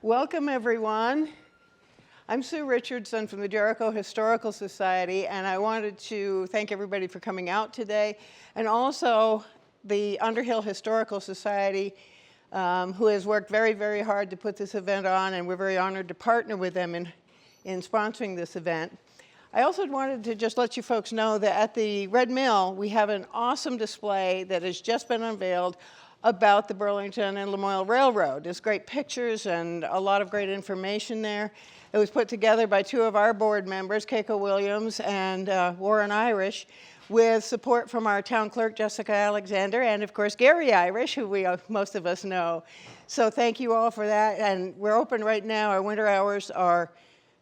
Welcome, everyone. I'm Sue Richardson from the Jericho Historical Society, and I wanted to thank everybody for coming out today, and also the Underhill Historical Society, who has worked very, very hard to put this event on, and we're very honored to partner with them in sponsoring this event. I also wanted to just let you folks know that at the Red Mill, we have an awesome display that has just been unveiled about the Burlington and Lamoille Railroad. There's great pictures and a lot of great information there. It was put together by two of our board members, Keiko Williams and Warren Irish, with support from our town clerk, Jessica Alexander, and of course, Gary Irish, who most of us know. So thank you all for that. And we're open right now. Our winter hours are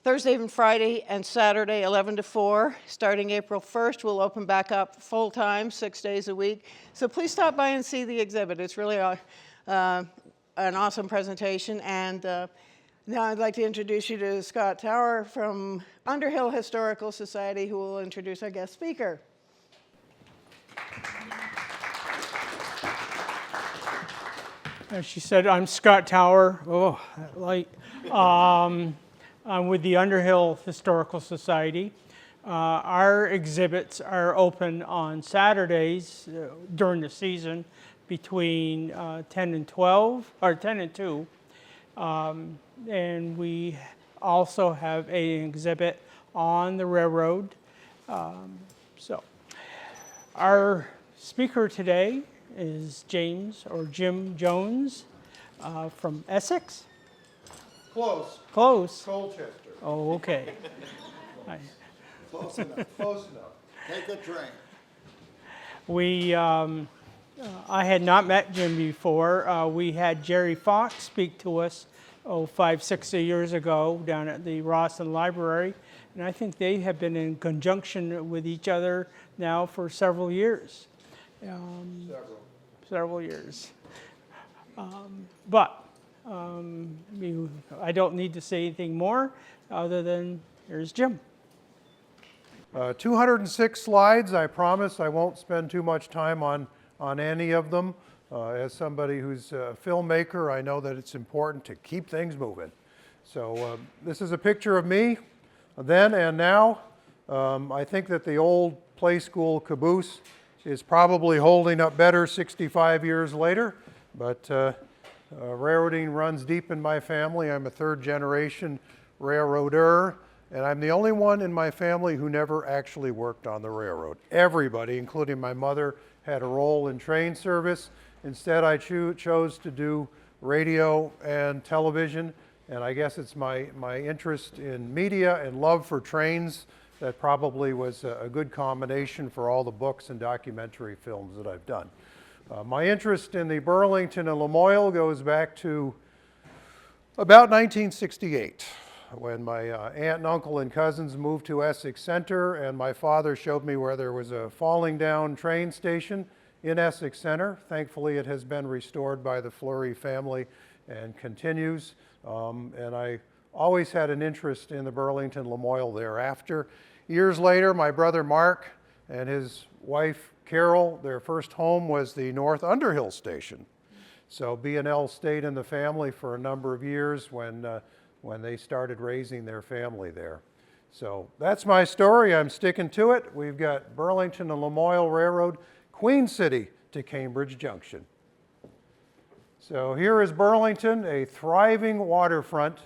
Thursday and Friday and Saturday, 11 to 4. Starting April 1st, we'll open back up full-time, 6 days a week. So please stop by and see the exhibit. It's really an awesome presentation. And now I'd like to introduce you to Scott Tower from Underhill Historical Society, who will introduce our guest speaker. As she said, I'm Scott Tower. Oh, that light. I'm with the Underhill Historical Society. Our exhibits are open on Saturdays during the season between 10 and 12, or 10 and 2. And we also have an exhibit on the railroad. So our speaker today is Jim Jones from Essex. Close. Close. Colchester. Oh, okay. Close enough. Close enough. Take a train. I had not met Jim before. We had Jerry Fox speak to us 5-6 years ago down at the Rawson Library, and I think they have been in conjunction with each other now for several years. Several years. I don't need to say anything more other than here's Jim. 206 slides. I promise I won't spend too much time on any of them. As somebody who's a filmmaker, I know that it's important to keep things moving. So this is a picture of me then and now. I think that the old play school caboose is probably holding up better 65 years later, but railroading runs deep in my family. I'm a third generation railroader, and I'm the only one in my family who never actually worked on the railroad. Everybody, including my mother, had a role in train service. Instead, I chose to do radio and television, and I guess it's my interest in media and love for trains that probably was a good combination for all the books and documentary films that I've done. My interest in the Burlington and Lamoille goes back to about 1968, when my aunt and uncle and cousins moved to Essex Center, and my father showed me where there was a falling down train station in Essex Center. Thankfully, it has been restored by the Fleury family and continues. And I always had an interest in the Burlington Lamoille thereafter. Years later, my brother Mark and his wife Carol, their first home was the North Underhill station. So B&L stayed in the family for a number of years when they started raising their family there. So that's my story. I'm sticking to it. We've got Burlington and Lamoille Railroad, Queen City to Cambridge Junction. So here is Burlington, a thriving waterfront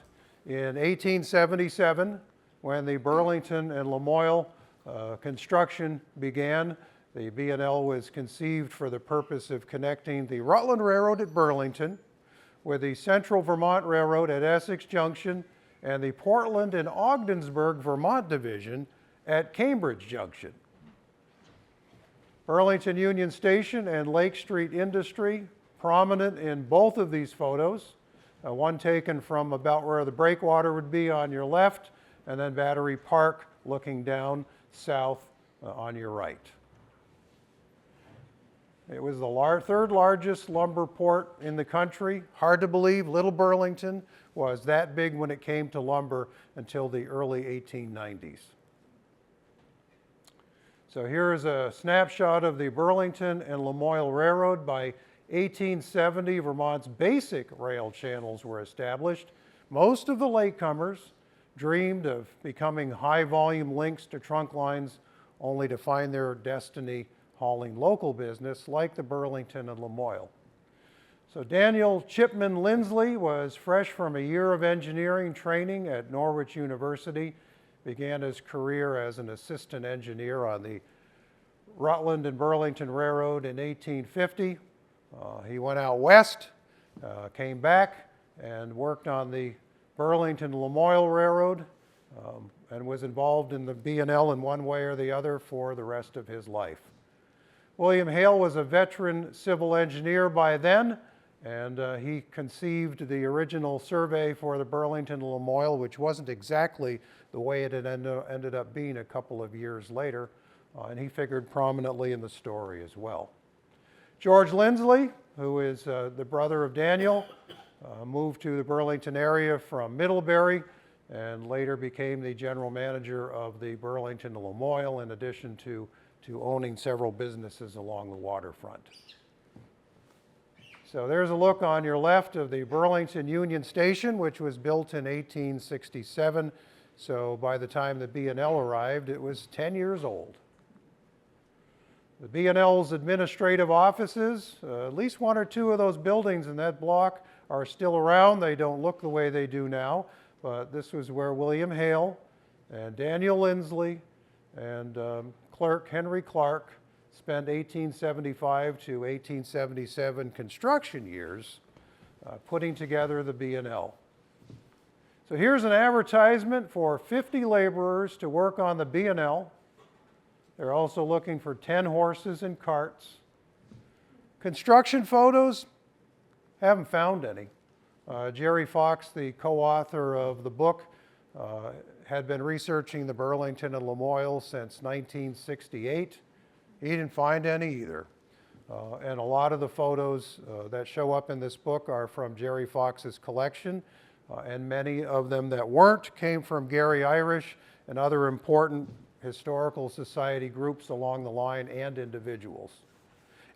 in 1877 when the Burlington and Lamoille construction began. The B&L was conceived for the purpose of connecting the Rutland Railroad at Burlington with the Central Vermont Railroad at Essex Junction and the Portland and Ogdensburg, Vermont division at Cambridge Junction. Burlington Union Station and Lake Street Industry, prominent in both of these photos. One taken from about where the breakwater would be on your left, and then Battery Park looking down south on your right. It was the third largest lumber port in the country. Hard to believe Little Burlington was that big when it came to lumber until the early 1890s. So here is a snapshot of the Burlington and Lamoille Railroad. By 1870, Vermont's basic rail channels were established, Most of the latecomers dreamed of becoming high-volume links to trunk lines only to find their destiny hauling local business like the Burlington and Lamoille. So Daniel Chipman Lindsley was fresh from a year of engineering training at Norwich University, began his career as an assistant engineer on the Rutland and Burlington Railroad in 1850. He went out west, came back, and worked on the Burlington-Lamoille Railroad, and was involved in the B&L in one way or the other for the rest of his life. William Hale was a veteran civil engineer by then, and he conceived the original survey for the Burlington-Lamoille, which wasn't exactly the way it had ended up being a couple of years later, and he figured prominently in the story as well. George Lindsley, who is the brother of Daniel, moved to the Burlington area from Middlebury and later became the general manager of the Burlington and Lamoille, in addition to owning several businesses along the waterfront. So there's a look on your left of the Burlington Union Station, which was built in 1867. So by the time the B&L arrived, it was 10 years old. The B&L's administrative offices, at least one or two of those buildings in that block are still around. They don't look the way they do now, but this was where William Hale and Daniel Lindsley and clerk Henry Clark spent 1875 to 1877 construction years putting together the B&L. So here's an advertisement for 50 laborers to work on the B&L. They're also looking for 10 horses and carts. Construction photos, haven't found any. Jerry Fox, the co-author of the book, had been researching the Burlington and Lamoille since 1968. He didn't find any either. And a lot of the photos that show up in this book are from Jerry Fox's collection, and many of them that weren't came from Gary Irish and other important historical society groups along the line and individuals.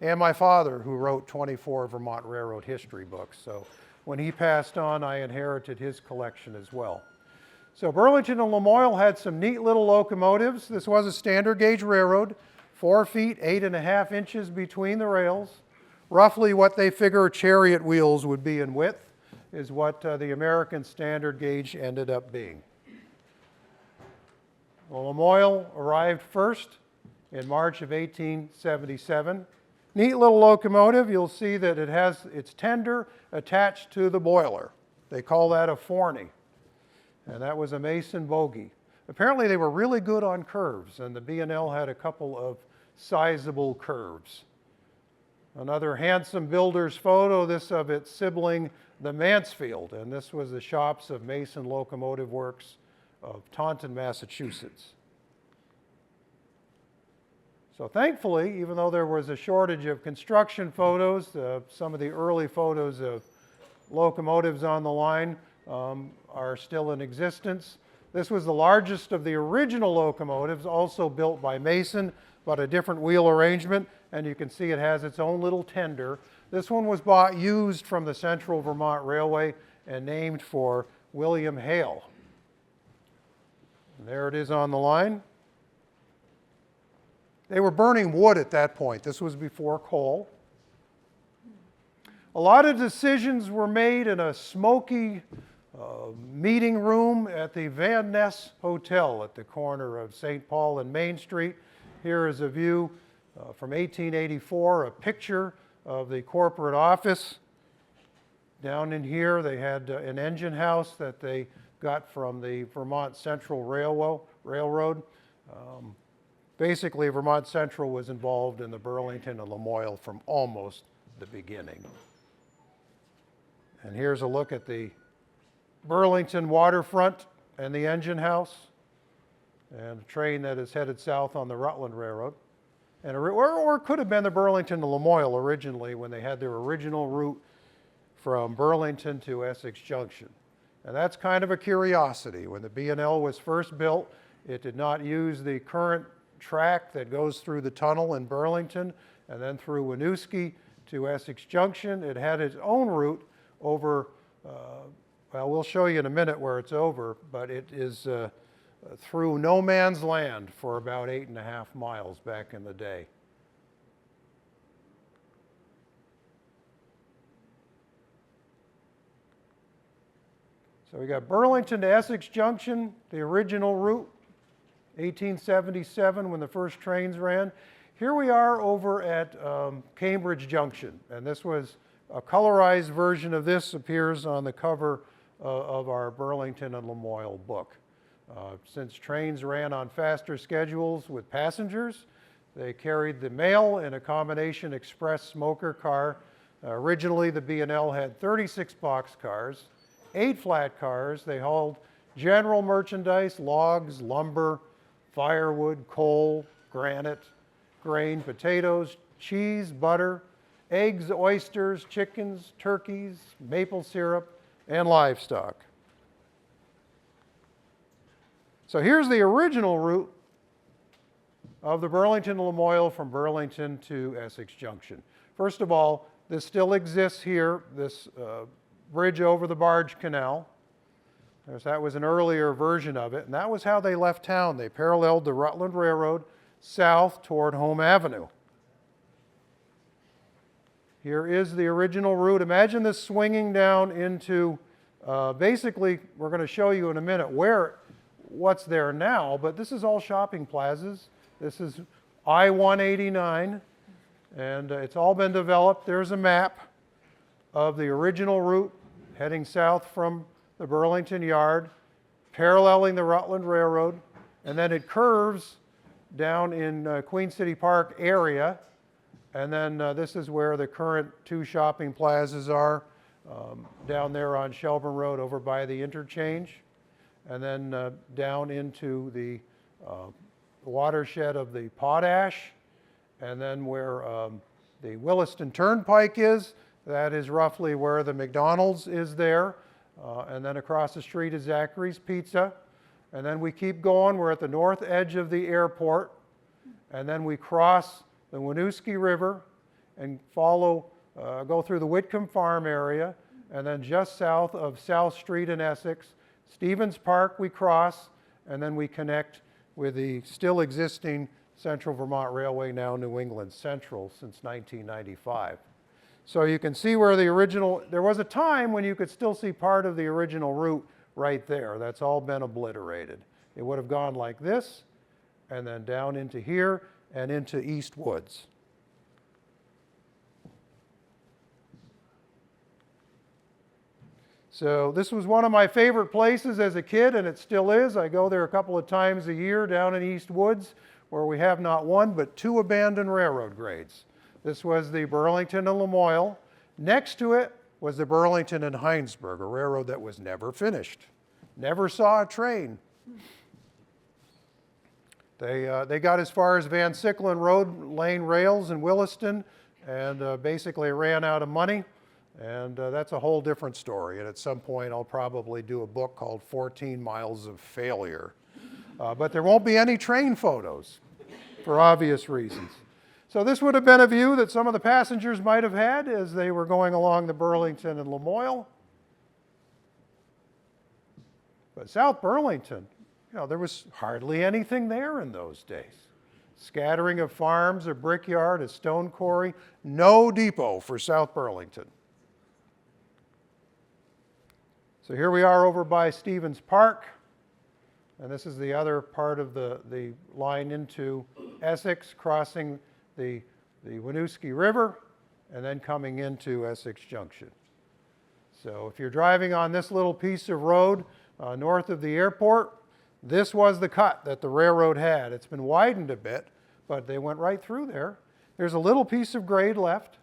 And my father, who wrote 24 Vermont Railroad history books. So when he passed on, I inherited his collection as well. So Burlington and Lamoille had some neat little locomotives. This was a standard gauge railroad, 4 feet, 8.5 inches between the rails. Roughly what they figure chariot wheels would be in width is what the American standard gauge ended up being. The Lamoille arrived first in March of 1877. Neat little locomotive. You'll see that it has its tender attached to the boiler. They call that a forney. And that was a Mason bogie. Apparently they were really good on curves, and the B&L had a couple of sizable curves. Another handsome builder's photo, this of its sibling, the Mansfield, and this was the shops of Mason Locomotive Works of Taunton, Massachusetts. So thankfully, even though there was a shortage of construction photos, some of the early photos of locomotives on the line are still in existence. This was the largest of the original locomotives, also built by Mason, but a different wheel arrangement, and you can see it has its own little tender. This one was bought used from the Central Vermont Railway and named for William Hale. And there it is on the line. They were burning wood at that point. This was before coal. A lot of decisions were made in a smoky meeting room at the Van Ness Hotel at the corner of St. Paul and Main Street. Here is a view from 1884, a picture of the corporate office. Down in here they had an engine house that they got from the Vermont Central Railroad. Basically, Vermont Central was involved in the Burlington and Lamoille from almost the beginning. And here's a look at the Burlington waterfront and the engine house, and a train that is headed south on the Rutland Railroad. And or it could have been the Burlington and Lamoille originally when they had their original route from Burlington to Essex Junction. And that's kind of a curiosity. When the B&L was first built, it did not use the current track that goes through the tunnel in Burlington and then through Winooski to Essex Junction. It had its own route over well, we'll show you in a minute where it's over, but it is through no man's land for about 8.5 miles back in the day. So we got Burlington to Essex Junction, the original route, 1877 when the first trains ran. Here we are over at Cambridge Junction, and this was a colorized version of this appears on the cover of our Burlington and Lamoille book. Since trains ran on faster schedules with passengers, they carried the mail in a combination express smoker car. Originally, the B&L had 36 boxcars, 8 flat cars. They hauled general merchandise, logs, lumber, firewood, coal, granite, grain, potatoes, cheese, butter, eggs, oysters, chickens, turkeys, maple syrup, and livestock. So here's the original route of the Burlington to Lamoille from Burlington to Essex Junction. First of all, this still exists here, this bridge over the barge canal. That was an earlier version of it, and that was how they left town. They paralleled the Rutland Railroad south toward Home Avenue. Here is the original route. Imagine this swinging down into, basically, we're going to show you in a minute what's there now, but this is all shopping plazas. This is I-189, and it's all been developed. There's a map of the original route heading south from the Burlington Yard, paralleling the Rutland Railroad, and then it curves down in Queen City Park area, and then this is where the current 2 shopping plazas are, down there on Shelburne Road over by the interchange, and then down into the watershed of the Potash, and then where the Williston Turnpike is, that is roughly where the McDonald's is there, and then across the street is Zachary's Pizza, and then we keep going. We're at the north edge of the airport, and then we cross the Winooski River and go through the Whitcomb Farm area, and then just south of South Street in Essex, Stevens Park we cross, and then we connect with the still existing Central Vermont Railway, now New England Central, since 1995. So you can see where there was a time when you could still see part of the original route right there. That's all been obliterated. It would have gone like this, and then down into here, and into East Woods. So this was one of my favorite places as a kid, and it still is. I go there a couple of times a year down in East Woods, where we have not 1 but 2 abandoned railroad grades. This was the Burlington and Lamoille. Next to it was the Burlington and Heinsberg, a railroad that was never finished. Never saw a train. They got as far as Van Sicklen Road, laying rails in Williston, and basically ran out of money. And that's a whole different story. And at some point, I'll probably do a book called 14 Miles of Failure. But there won't be any train photos for obvious reasons. So this would have been a view that some of the passengers might have had as they were going along the Burlington and Lamoille. But South Burlington, there was hardly anything there in those days. Scattering of farms, a brickyard, a stone quarry, no depot for South Burlington. So here we are over by Stevens Park, and this is the other part of the line into Essex, crossing the Winooski River, and then coming into Essex Junction. So if you're driving on this little piece of road north of the airport, this was the cut that the railroad had. It's been widened a bit, but they went right through there. There's a little piece of grade left.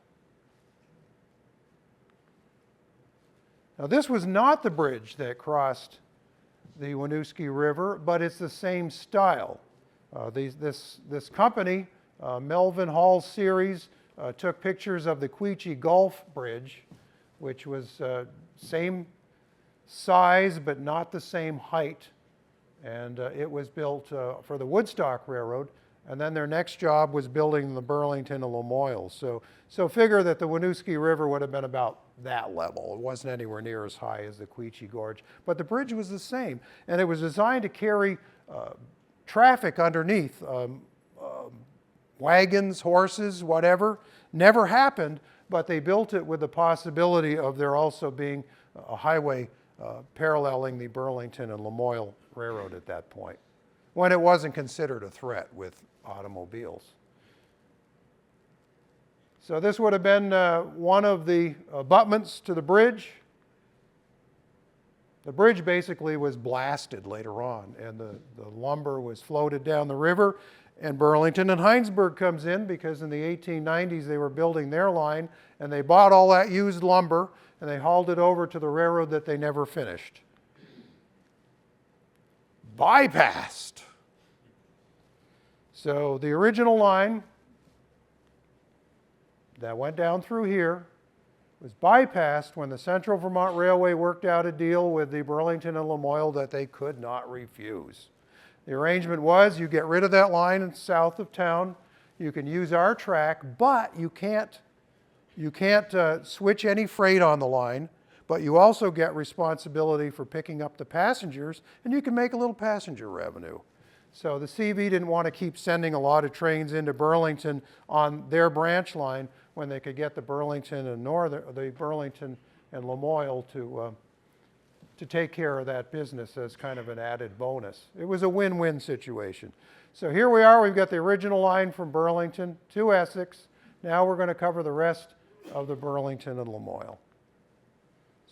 Now this was not the bridge that crossed the Winooski River, but it's the same style. This company, Melvin Hall Series, took pictures of the Quechee Gulf Bridge, which was same size but not the same height. And it was built for the Woodstock Railroad. And then their next job was building the Burlington and Lamoille. So figure that the Winooski River would have been about that level. It wasn't anywhere near as high as the Quechee Gorge, but the bridge was the same. And it was designed to carry traffic underneath, wagons, horses, whatever. Never happened, but they built it with the possibility of there also being a highway paralleling the Burlington and Lamoille Railroad at that point, when it wasn't considered a threat with automobiles. So this would have been one of the abutments to the bridge. The bridge basically was blasted later on, and the lumber was floated down the river, and Burlington and Heinsberg comes in because in the 1890s they were building their line, and they bought all that used lumber, and they hauled it over to the railroad that they never finished. Bypassed. So the original line that went down through here was bypassed when the Central Vermont Railway worked out a deal with the Burlington and Lamoille that they could not refuse. The arrangement was you get rid of that line south of town, you can use our track, but you can't switch any freight on the line, but you also get responsibility for picking up the passengers, and you can make a little passenger revenue. So the CV didn't want to keep sending a lot of trains into Burlington on their branch line when they could get the Burlington and Lamoille to take care of that business as kind of an added bonus. It was a win-win situation. So here we are, we've got the original line from Burlington to Essex. Now we're going to cover the rest of the Burlington and Lamoille.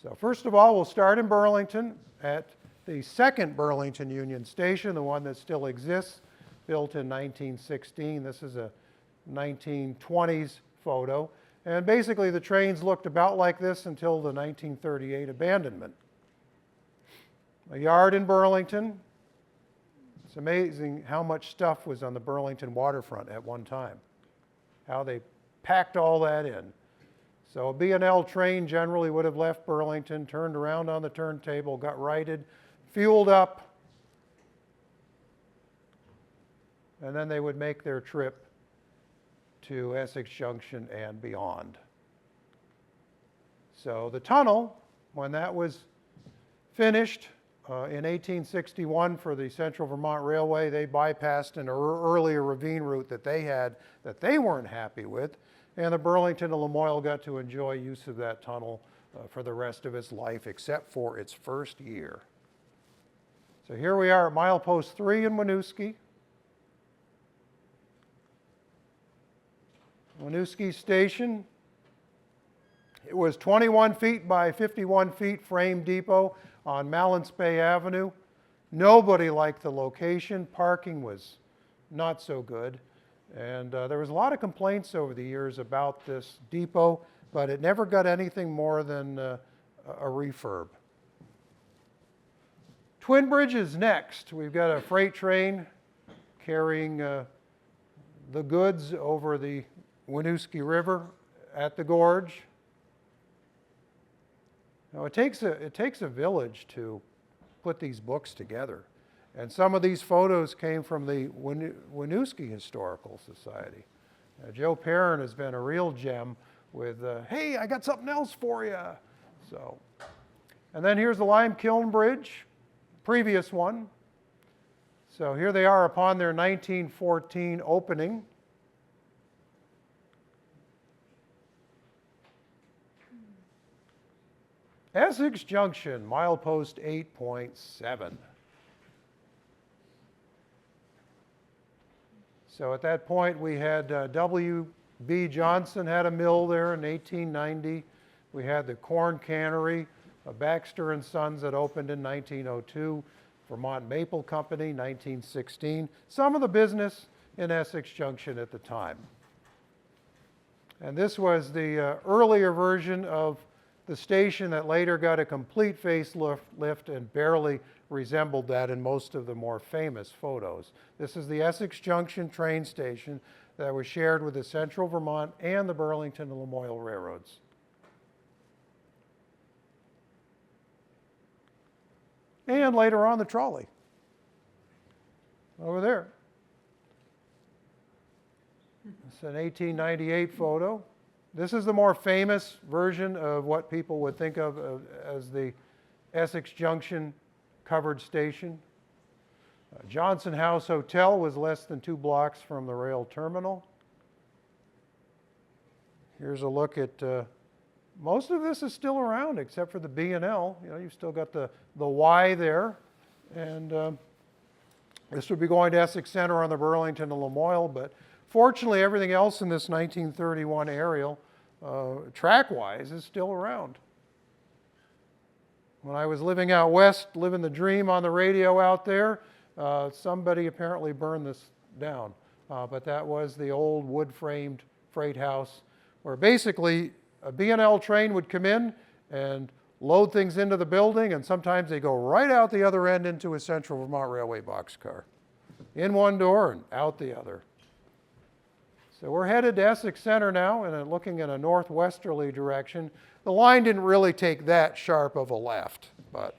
So first of all, we'll start in Burlington at the second Burlington Union Station, the one that still exists, built in 1916. This is a 1920s photo. And basically the trains looked about like this until the 1938 abandonment. A yard in Burlington. It's amazing how much stuff was on the Burlington waterfront at one time, how they packed all that in. So a B&L train generally would have left Burlington, turned around on the turntable, got righted, fueled up, and then they would make their trip to Essex Junction and beyond. So the tunnel, when that was finished in 1861 for the Central Vermont Railway, they bypassed an earlier ravine route that they had that they weren't happy with, and the Burlington and Lamoille got to enjoy use of that tunnel for the rest of its life, except for its first year. So here we are at milepost 3 in Winooski. Winooski Station. It was 21 feet by 51 feet frame depot on Mallance Bay Avenue. Nobody liked the location. Parking was not so good. And there was a lot of complaints over the years about this depot, but it never got anything more than a refurb. Twin Bridge is next. We've got a freight train carrying the goods over the Winooski River at the gorge. Now it takes a village to put these books together. And some of these photos came from the Winooski Historical Society. Joe Perrin has been a real gem with, hey, I got something else for you. So, and then here's the Lime Kiln Bridge, previous one. So here they are upon their 1914 opening. Essex Junction, milepost 8.7. So at that point we had W.B. Johnson had a mill there in 1890. We had the corn cannery, Baxter and Sons that opened in 1902, Vermont Maple Company, 1916. Some of the business in Essex Junction at the time. And this was the earlier version of the station that later got a complete facelift and barely resembled that in most of the more famous photos. This is the Essex Junction train station that was shared with the Central Vermont and the Burlington and Lamoille railroads. And later on, the trolley. Over there. It's an 1898 photo. This is the more famous version of what people would think of as the Essex Junction covered station. Johnson House Hotel was less than 2 blocks from the rail terminal. Here's a look at, most of this is still around except for the B&L. You know, you've still got the Y there. And this would be going to Essex Center on the Burlington and Lamoille, but fortunately everything else in this 1931 aerial, track-wise, is still around. When I was living out west, living the dream on the radio out there, somebody apparently burned this down. But that was the old wood-framed freight house where basically a B&L train would come in and load things into the building, and sometimes they go right out the other end into a Central Vermont Railway boxcar. In one door and out the other. So we're headed to Essex Center now and looking in a northwesterly direction. The line didn't really take that sharp of a left, but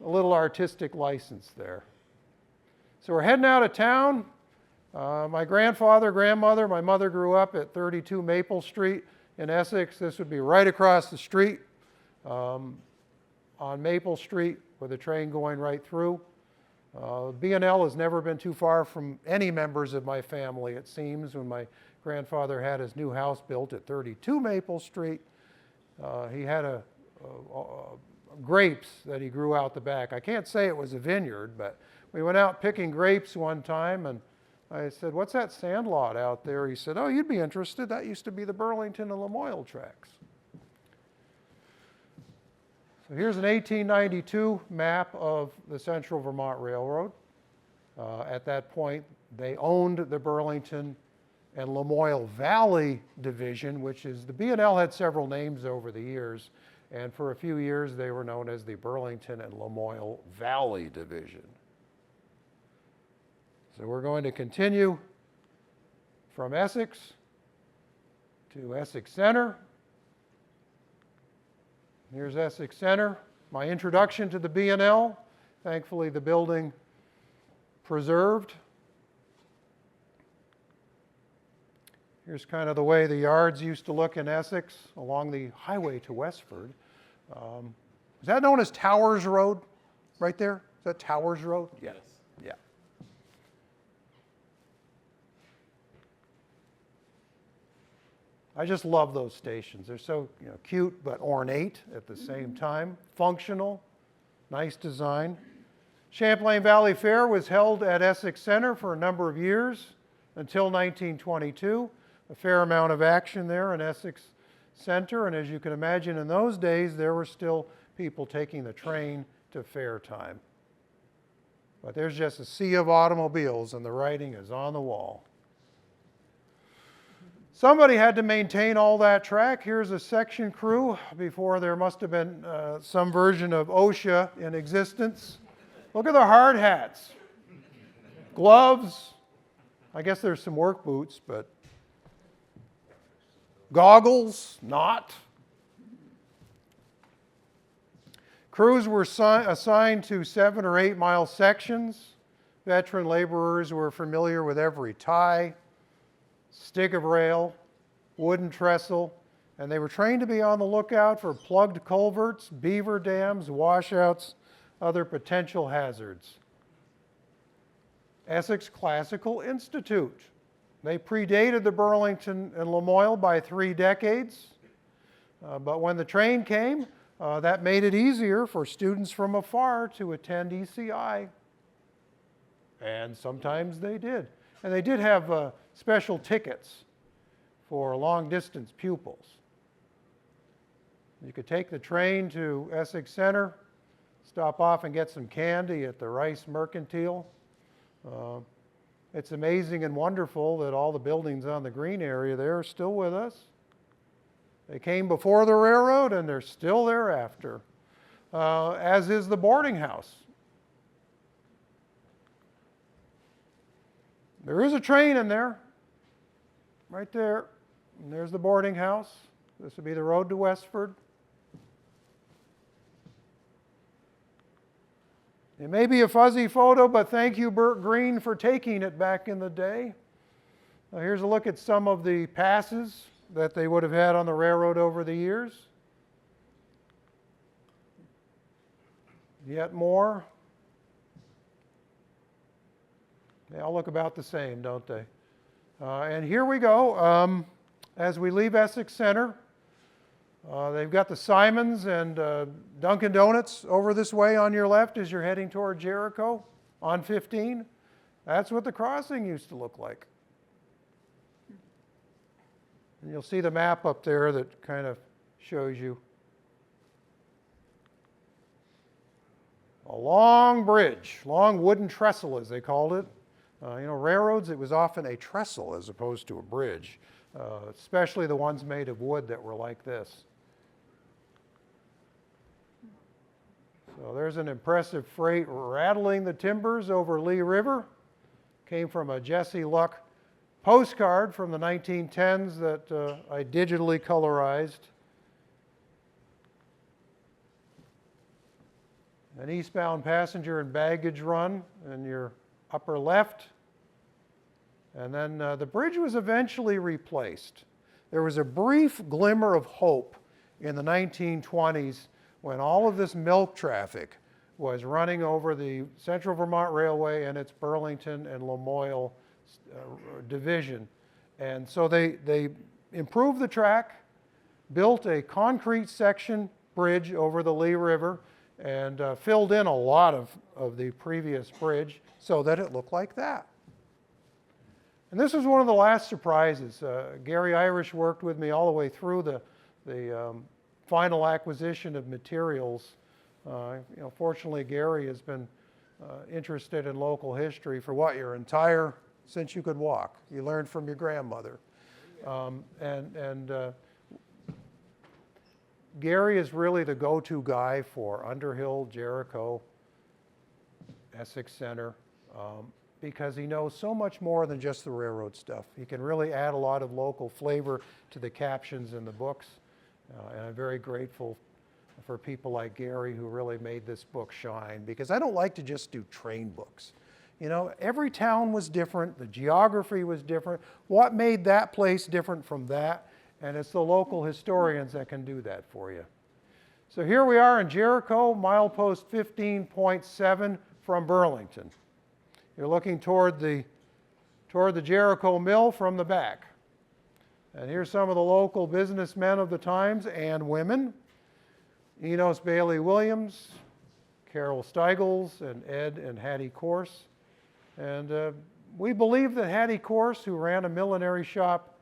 a little artistic license there. So we're heading out of town. My grandfather, grandmother, my mother grew up at 32 Maple Street in Essex. This would be right across the street on Maple Street with a train going right through. B&L has never been too far from any members of my family, it seems. When my grandfather had his new house built at 32 Maple Street, he had grapes that he grew out the back. I can't say it was a vineyard, but we went out picking grapes one time, and I said, "What's that sandlot out there?" He said, "Oh, you'd be interested. That used to be the Burlington and Lamoille tracks." So here's an 1892 map of the Central Vermont Railroad. At that point, they owned the Burlington and Lamoille Valley Division, which is, the B&L had several names over the years, and for a few years they were known as the Burlington and Lamoille Valley Division. So we're going to continue from Essex to Essex Center. Here's Essex Center. My introduction to the B&L. Thankfully, the building preserved. Here's kind of the way the yards used to look in Essex along the highway to Westford. Is that known as Towers Road right there? Is that Towers Road? Yes. Yeah. I just love those stations. They're so cute but ornate at the same time, functional, nice design. Champlain Valley Fair was held at Essex Center for a number of years until 1922. A fair amount of action there in Essex Center, and as you can imagine in those days there were still people taking the train to fair time. But there's just a sea of automobiles and the writing is on the wall. Somebody had to maintain all that track. Here's a section crew before there must have been some version of OSHA in existence. Look at the hard hats. Gloves. I guess there's some work boots, but goggles, not. Crews were assigned to 7 or 8 mile sections. Veteran laborers were familiar with every tie, stick of rail, wooden trestle, and they were trained to be on the lookout for plugged culverts, beaver dams, washouts, other potential hazards. Essex Classical Institute. They predated the Burlington and Lamoille by 3 decades, but when the train came, that made it easier for students from afar to attend ECI. And sometimes they did. And they did have special tickets for long-distance pupils. You could take the train to Essex Center, stop off and get some candy at the Rice Mercantile. It's amazing and wonderful that all the buildings on the green area there are still with us. They came before the railroad and they're still there after, as is the boarding house. There is a train in there, right there. And there's the boarding house. This would be the road to Westford. It may be a fuzzy photo, but thank you, Burt Green, for taking it back in the day. Now here's a look at some of the passes that they would have had on the railroad over the years? Yet more? They all look about the same, don't they? And here we go. As we leave Essex Center, they've got the Simons and Dunkin' Donuts over this way on your left as you're heading toward Jericho on 15. That's what the crossing used to look like. And you'll see the map up there that kind of shows you. A long bridge, long wooden trestle as they called it. Railroads, it was often a trestle as opposed to a bridge, especially the ones made of wood that were like this. So there's an impressive freight rattling the timbers over Lee River. Came from a Jesse Luck postcard from the 1910s that I digitally colorized. An eastbound passenger and baggage run in your upper left. And then the bridge was eventually replaced. There was a brief glimmer of hope in the 1920s when all of this milk traffic was running over the Central Vermont Railway and its Burlington and Lamoille division. And so they improved the track, built a concrete section bridge over the Lee River, and filled in a lot of the previous bridge so that it looked like that. And this was one of the last surprises. Gary Irish worked with me all the way through the final acquisition of materials. Fortunately, Gary has been interested in local history for your entire, since you could walk. You learned from your grandmother. Gary is really the go-to guy for Underhill, Jericho, Essex Center, because he knows so much more than just the railroad stuff. He can really add a lot of local flavor to the captions in the books, and I'm very grateful for people like Gary who really made this book shine, because I don't like to just do train books. Every town was different, the geography was different, what made that place different from that, and it's the local historians that can do that for you. So here we are in Jericho, milepost 15.7 from Burlington. You're looking toward the Jericho Mill from the back. And here's some of the local businessmen of the times and women. Enos Bailey Williams, Carol Steigels, and Ed and Hattie Corse. And we believe that Hattie Corse, who ran a millinery shop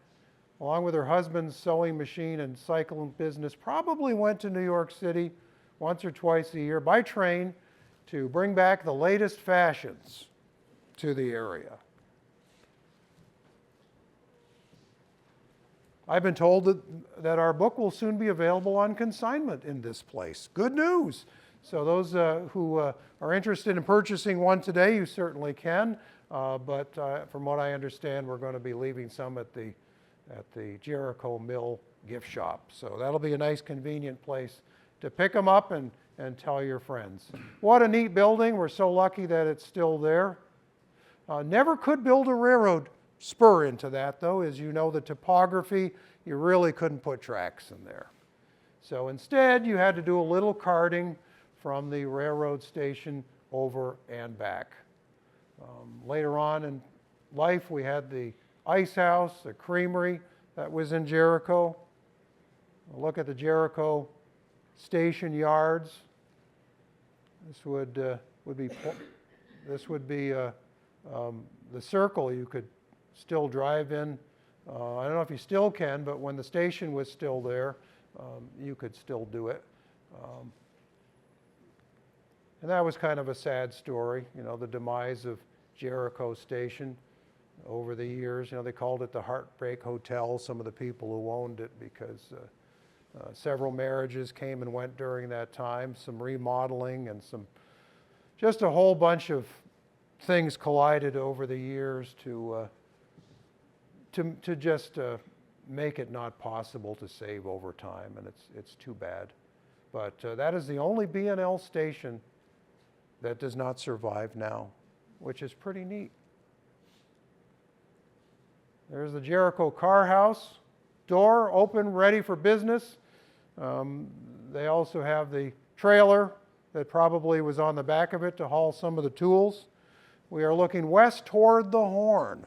along with her husband's sewing machine and cycling business, probably went to New York City once or twice a year by train to bring back the latest fashions to the area. I've been told that our book will soon be available on consignment in this place. Good news. So those who are interested in purchasing one today, you certainly can. But from what I understand, we're going to be leaving some at the Jericho Mill gift shop. So that'll be a nice, convenient place to pick them up and tell your friends. What a neat building. We're so lucky that it's still there. Never could build a railroad spur into that, though. As you know, the topography, you really couldn't put tracks in there. So instead, you had to do a little carting from the railroad station over and back. Later on in life, we had the ice house, the creamery that was in Jericho. Look at the Jericho station yards. This would be the circle you could still drive in. I don't know if you still can, but when the station was still there, you could still do it. And that was kind of a sad story, the demise of Jericho Station over the years. They called it the Heartbreak Hotel, some of the people who owned it, because several marriages came and went during that time, some remodeling and just a whole bunch of things collided over the years to just make it not possible to save over time, and it's too bad. But that is the only B&L station that does not survive now, which is pretty neat. There's the Jericho Car House. door open, ready for business. They also have the trailer that probably was on the back of it to haul some of the tools. We are looking west toward the Horn.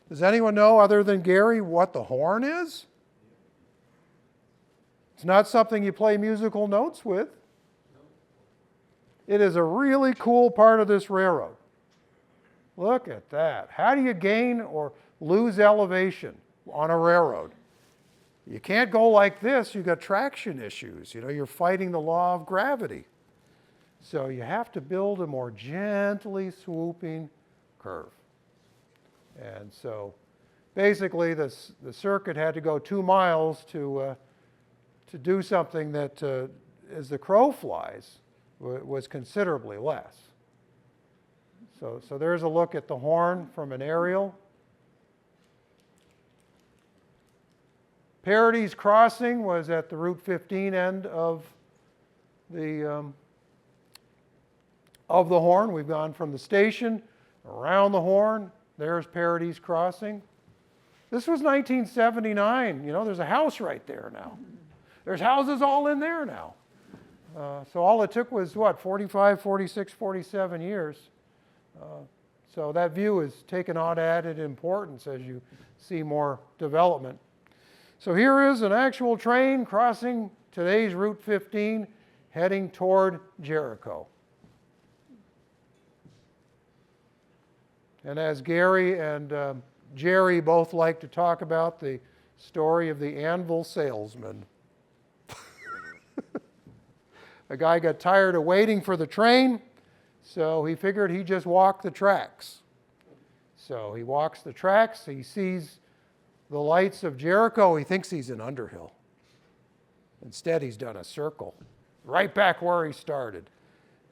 Does anyone know, other than Gary, what the Horn is? It's not something you play musical notes with. It is a really cool part of this railroad. Look at that. How do you gain or lose elevation on a railroad? You can't go like this. You've got traction issues. You know, you're fighting the law of gravity. So you have to build a more gently swooping curve. And so basically the circuit had to go 2 miles to do something that, as the crow flies, was considerably less. So there's a look at the Horn from an aerial. Parody's Crossing was at the Route 15 end of the Horn. We've gone from the station around the Horn. There's Parody's Crossing. This was 1979. You know, there's a house right there now. There's houses all in there now. So all it took was, what, 45, 46, 47 years. So that view is taken on added importance as you see more development. So here is an actual train crossing today's Route 15, heading toward Jericho. And as Gary and Jerry both like to talk about, the story of the anvil salesman. A guy got tired of waiting for the train, so he figured he'd just walk the tracks. So he walks the tracks, he sees the lights of Jericho, he thinks he's in Underhill. Instead, he's done a circle, right back where he started.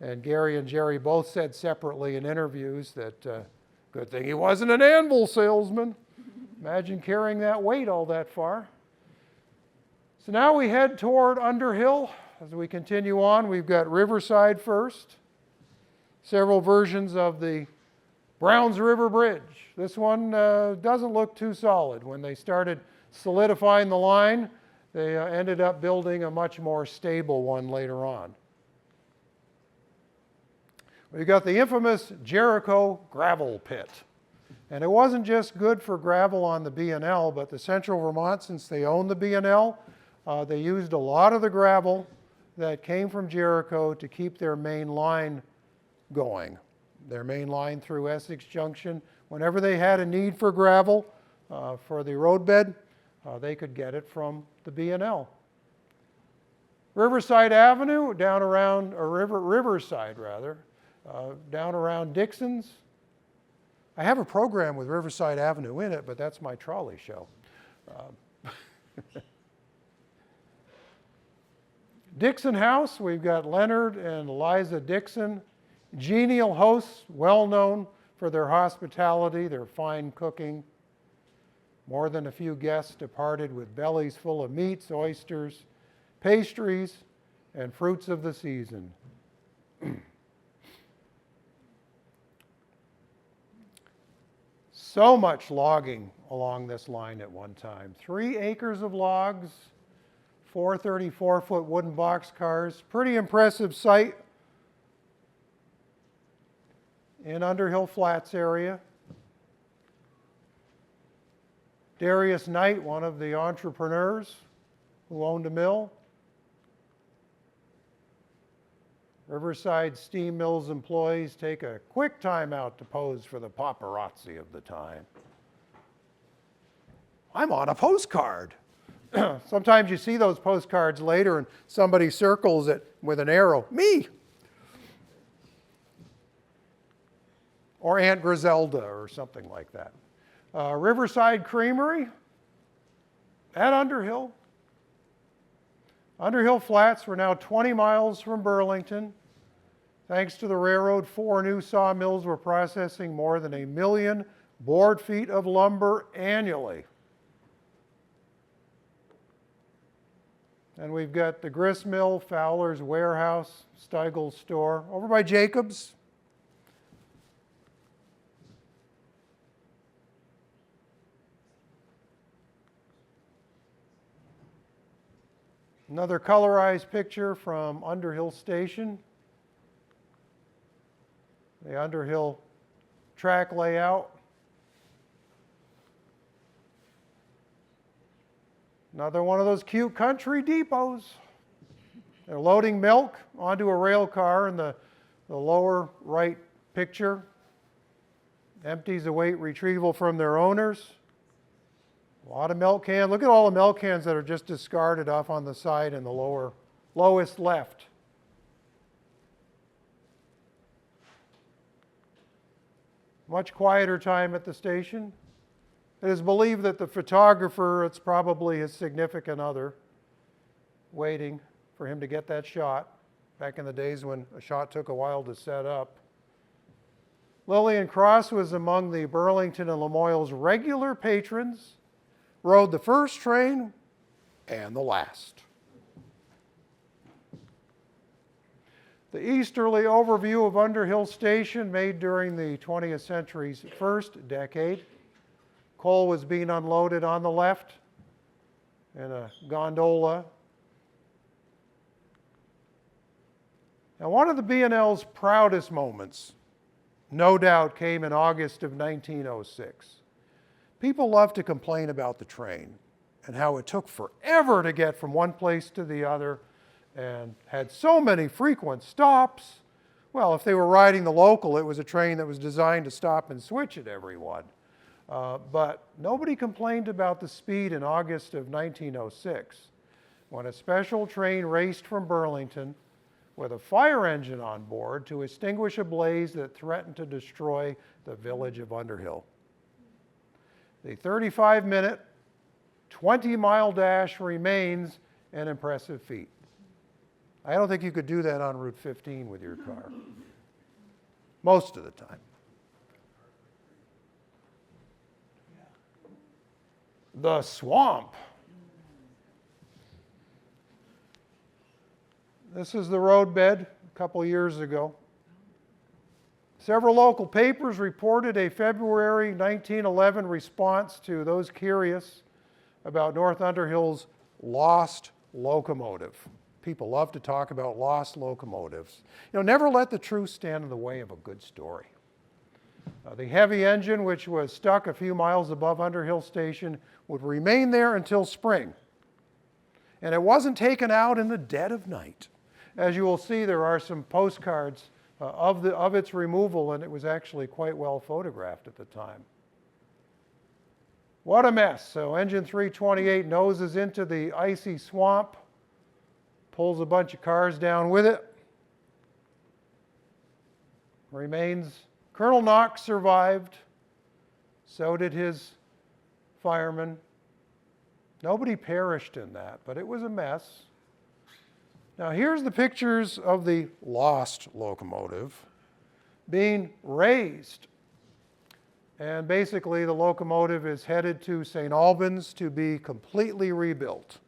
And Gary and Jerry both said separately in interviews that good thing he wasn't an anvil salesman. Imagine carrying that weight all that far. So now we head toward Underhill. As we continue on, we've got Riverside first. Several versions of the Browns River Bridge. This one doesn't look too solid. When they started solidifying the line, they ended up building a much more stable one later on. We've got the infamous Jericho gravel pit. And it wasn't just good for gravel on the B&L, but the Central Vermont, since they owned the B&L, they used a lot of the gravel that came from Jericho to keep their main line going. Their main line through Essex Junction. Whenever they had a need for gravel for the roadbed, they could get it from the B&L. Riverside Avenue, down around, or Riverside rather, down around Dixon's. I have a program with Riverside Avenue in it, but that's my trolley show. Dixon House, we've got Leonard and Eliza Dixon, genial hosts, well known for their hospitality, their fine cooking. More than a few guests departed with bellies full of meats, oysters, pastries, and fruits of the season. So much logging along this line at one time. 3 acres of logs, 4 34-foot wooden boxcars. Pretty impressive sight in Underhill Flats area. Darius Knight, one of the entrepreneurs who owned a mill. Riverside Steam Mills employees take a quick time out to pose for the paparazzi of the time. I'm on a postcard. Sometimes you see those postcards later and somebody circles it with an arrow. Me! Or Aunt Griselda or something like that. Riverside Creamery at Underhill. Underhill Flats were now 20 miles from Burlington. Thanks to the railroad, 4 new sawmills were processing more than 1 million board feet of lumber annually. And we've got the grist mill, Fowler's Warehouse, Steigel's store, over by Jacobs. Another colorized picture from Underhill Station. The Underhill track layout. Another one of those cute country depots. They're loading milk onto a rail car in the lower right picture. Empties await retrieval from their owners. A lot of milk cans. Look at all the milk cans that are just discarded off on the side in the lowest left. Much quieter time at the station. It is believed that the photographer, it's probably his significant other, waiting for him to get that shot, back in the days when a shot took a while to set up. Lillian Cross was among the Burlington and Lamoille's regular patrons, rode the first train and the last. The easterly overview of Underhill Station made during the 20th century's first decade. Coal was being unloaded on the left in a gondola. Now, one of the B&L's proudest moments, no doubt, came in August of 1906. People love to complain about the train and how it took forever to get from one place to the other and had so many frequent stops. Well, if they were riding the local, it was a train that was designed to stop and switch at every one. But nobody complained about the speed in August of 1906 when a special train raced from Burlington with a fire engine on board to extinguish a blaze that threatened to destroy the village of Underhill. The 35-minute, 20-mile dash remains an impressive feat. I don't think you could do that on Route 15 with your car, most of the time. The swamp. This is the roadbed a couple years ago. Several local papers reported a February 1911 response to those curious about North Underhill's lost locomotive. People love to talk about lost locomotives. You know, never let the truth stand in the way of a good story. The heavy engine, which was stuck a few miles above Underhill Station, would remain there until spring. And it wasn't taken out in the dead of night. As you will see, there are some postcards of its removal, and it was actually quite well photographed at the time. What a mess. So engine 328 noses into the icy swamp, pulls a bunch of cars down with it. Remains. Colonel Knox survived. So did his firemen. Nobody perished in that, but it was a mess. Now here's the pictures of the lost locomotive being raised. And basically the locomotive is headed to St. Albans to be completely rebuilt.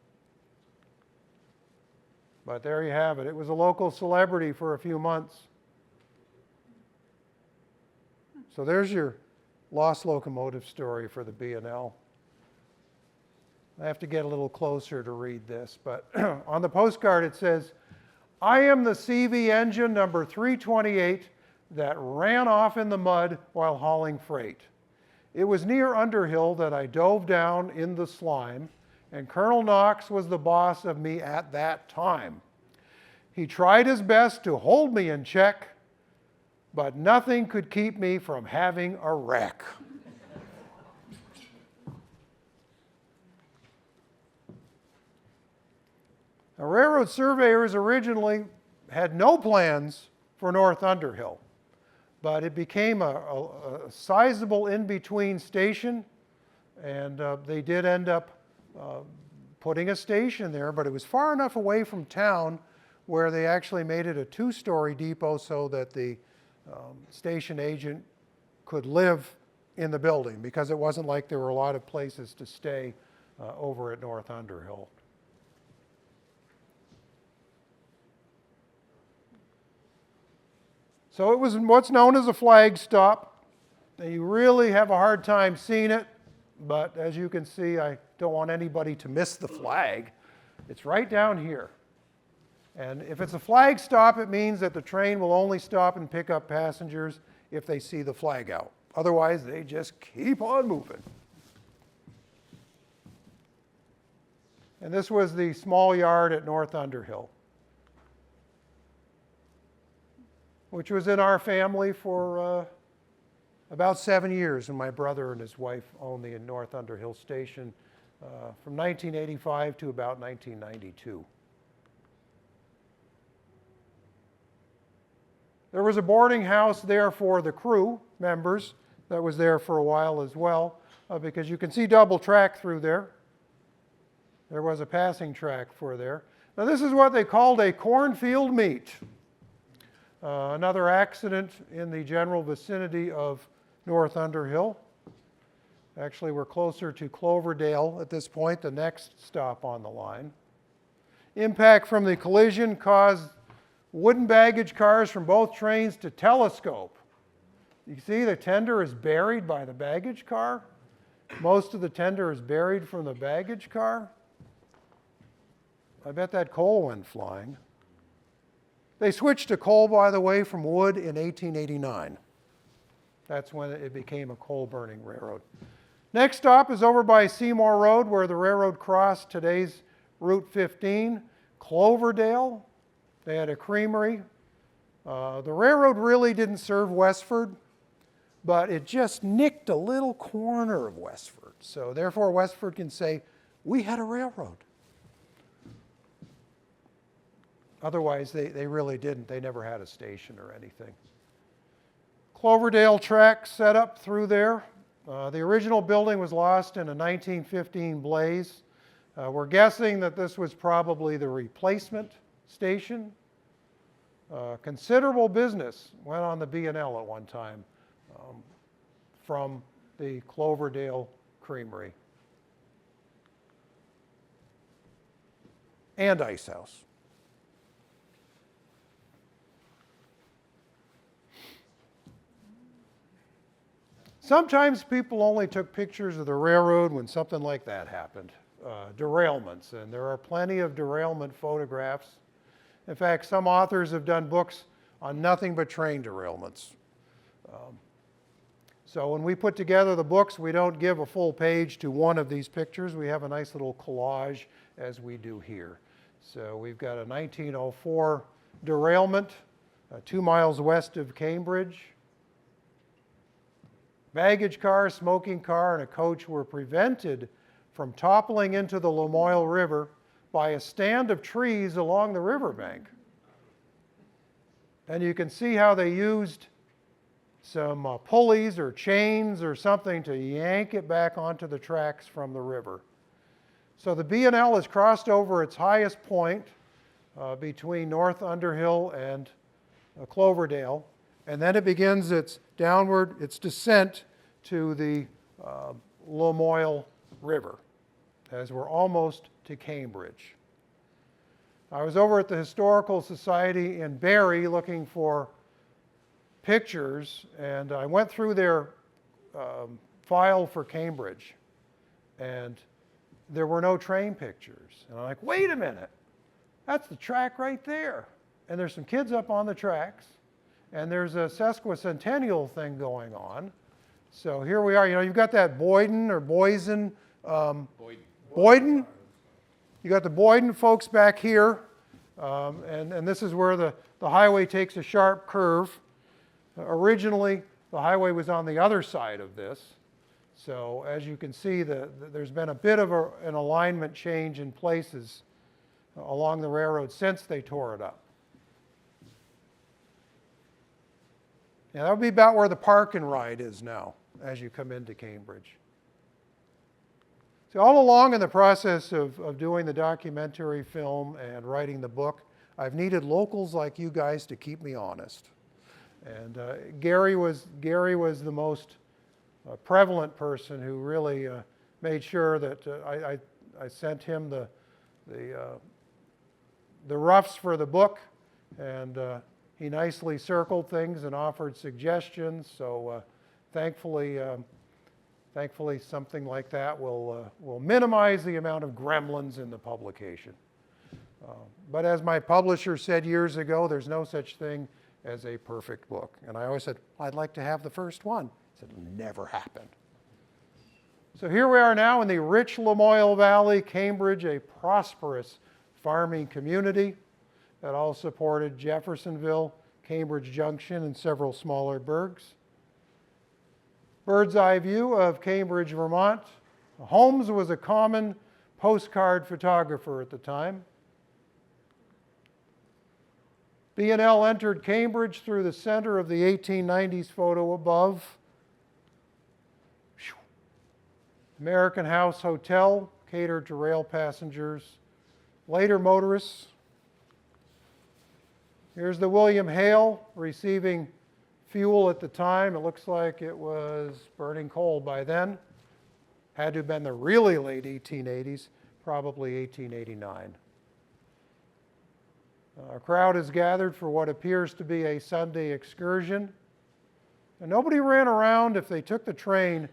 But there you have it. It was a local celebrity for a few months. So there's your lost locomotive story for the B&L. I have to get a little closer to read this, but on the postcard it says, "I am the CV engine number 328 that ran off in the mud while hauling freight. It was near Underhill that I dove down in the slime, and Colonel Knox was the boss of me at that time. He tried his best to hold me in check, but nothing could keep me from having a wreck." Now, railroad surveyors originally had no plans for North Underhill, but it became a sizable in-between station, and they did end up putting a station there, but it was far enough away from town where they actually made it a two-story depot so that the station agent could live in the building, because it wasn't like there were a lot of places to stay over at North Underhill. So it was what's known as a flag stop. You really have a hard time seeing it, but as you can see, I don't want anybody to miss the flag. It's right down here. And if it's a flag stop, it means that the train will only stop and pick up passengers if they see the flag out. Otherwise, they just keep on moving. And this was the small yard at North Underhill, which was in our family for about 7 years, when my brother and his wife owned the North Underhill station from 1985 to about 1992. There was a boarding house there for the crew members that was there for a while as well, because you can see double track through there. There was a passing track for there. Now this is what they called a cornfield meet. Another accident in the general vicinity of North Underhill. Actually, we're closer to Cloverdale at this point, the next stop on the line. Impact from the collision caused wooden baggage cars from both trains to telescope. You see the tender is buried by the baggage car. Most of the tender is buried from the baggage car. I bet that coal went flying. They switched to coal, by the way, from wood in 1889. That's when it became a coal-burning railroad. Next stop is over by Seymour Road, where the railroad crossed today's Route 15. Cloverdale, they had a creamery. The railroad really didn't serve Westford, but it just nicked a little corner of Westford. So therefore, Westford can say, we had a railroad. Otherwise, they really didn't. They never had a station or anything. Cloverdale track set up through there. The original building was lost in a 1915 blaze. We're guessing that this was probably the replacement station. Considerable business went on the B&L at one time from the Cloverdale Creamery and Ice House. Sometimes people only took pictures of the railroad when something like that happened, derailments, and there are plenty of derailment photographs. In fact, some authors have done books on nothing but train derailments. So when we put together the books, we don't give a full page to one of these pictures. We have a nice little collage as we do here. So we've got a 1904 derailment 2 miles west of Cambridge. Baggage car, smoking car, and a coach were prevented from toppling into the Lamoille River by a stand of trees along the riverbank. And you can see how they used some pulleys or chains or something to yank it back onto the tracks from the river. So the B&L has crossed over its highest point between North Underhill and Cloverdale, and then it begins its descent to the Lamoille River, as we're almost to Cambridge. I was over at the Historical Society in Barrie looking for pictures, and I went through their file for Cambridge, and there were no train pictures. And I'm like, wait a minute, that's the track right there. And there's some kids up on the tracks, and there's a sesquicentennial thing going on. So here we are. You know, you've got that Boyden or Boysen. Boyden. You got the Boyden folks back here, and this is where the highway takes a sharp curve. Originally, the highway was on the other side of this. So as you can see, there's been a bit of an alignment change in places along the railroad since they tore it up. Yeah, that would be about where the park and ride is now as you come into Cambridge. So all along in the process of doing the documentary film and writing the book, I've needed locals like you guys to keep me honest. And Gary was the most prevalent person who really made sure that I sent him the roughs for the book, and he nicely circled things and offered suggestions. So thankfully something like that will minimize the amount of gremlins in the publication. But as my publisher said years ago, there's no such thing as a perfect book. And I always said, I'd like to have the first one. He said, it'll never happen. So here we are now in the rich Lamoille Valley, Cambridge, a prosperous farming community that all supported Jeffersonville, Cambridge Junction, and several smaller burgs. Bird's eye view of Cambridge, Vermont. Holmes was a common postcard photographer at the time. B&L entered Cambridge through the center of the 1890s photo above. American House Hotel catered to rail passengers, later motorists. Here's the William Hale receiving fuel at the time. It looks like it was burning coal by then. Had to have been the really late 1880s, probably 1889. A crowd is gathered for what appears to be a Sunday excursion. And nobody ran around. If they took the train,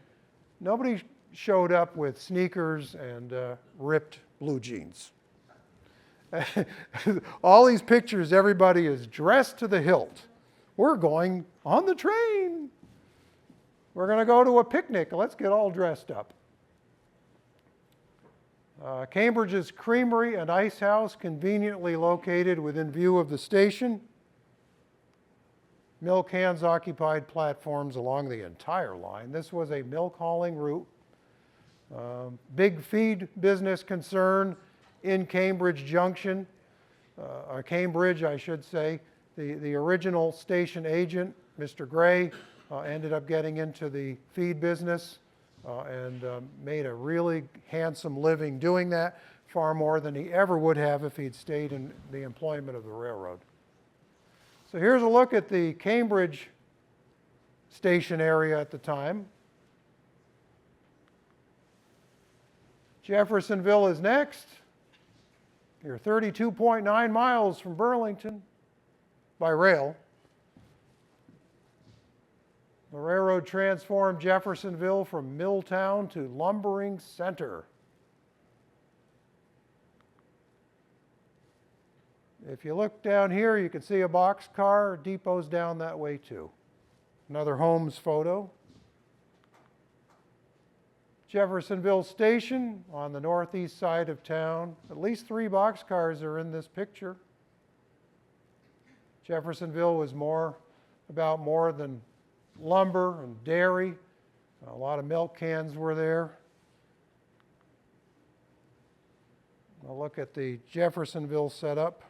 nobody showed up with sneakers and ripped blue jeans. All these pictures, everybody is dressed to the hilt. We're going on the train. We're going to go to a picnic. Let's get all dressed up. Cambridge's Creamery and Ice House, conveniently located within view of the station. Milk cans occupied platforms along the entire line. This was a milk hauling route. Big feed business concern in Cambridge Junction, or Cambridge, I should say. The original station agent, Mr. Gray, ended up getting into the feed business and made a really handsome living doing that, far more than he ever would have if he'd stayed in the employment of the railroad. So here's a look at the Cambridge station area at the time. Jeffersonville is next. You're 32.9 miles from Burlington by rail. The railroad transformed Jeffersonville from mill town to lumbering center. If you look down here, you can see a boxcar. Depot's down that way too. Another Holmes photo. Jeffersonville Station on the northeast side of town. At least 3 boxcars are in this picture. Jeffersonville was about more than lumber and dairy. A lot of milk cans were there. I'll look at the Jeffersonville setup.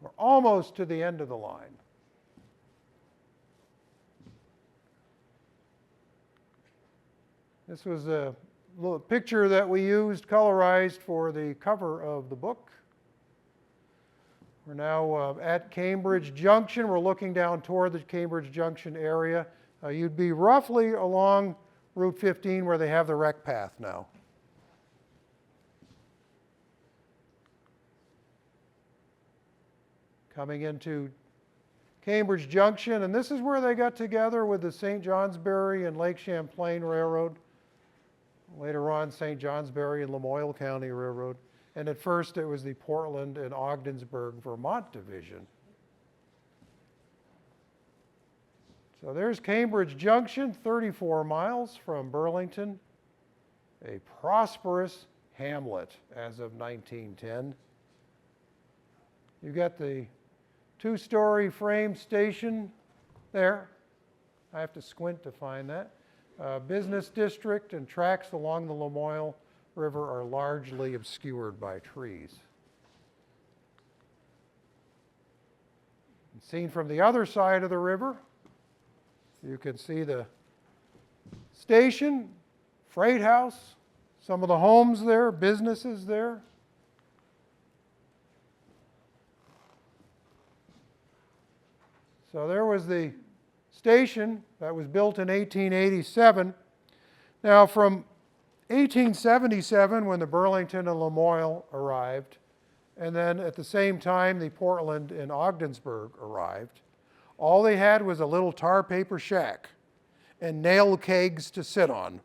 We're almost to the end of the line. This was a little picture that we used, colorized, for the cover of the book. We're now at Cambridge Junction. We're looking down toward the Cambridge Junction area. You'd be roughly along Route 15 where they have the rec path now. Coming into Cambridge Junction, and this is where they got together with the St. Johnsbury and Lake Champlain Railroad. Later on, St. Johnsbury and Lamoille County Railroad. And at first, it was the Portland and Ogdensburg, Vermont division. So there's Cambridge Junction, 34 miles from Burlington, a prosperous hamlet as of 1910. You've got the 2-story frame station there. I have to squint to find that. Business district and tracks along the Lamoille River are largely obscured by trees. And seen from the other side of the river, you can see the station, freight house, some of the homes there, businesses there. So there was the station that was built in 1887. Now from 1877, when the Burlington and Lamoille arrived, and then at the same time the Portland and Ogdensburg arrived, all they had was a little tar paper shack. and nail kegs to sit on.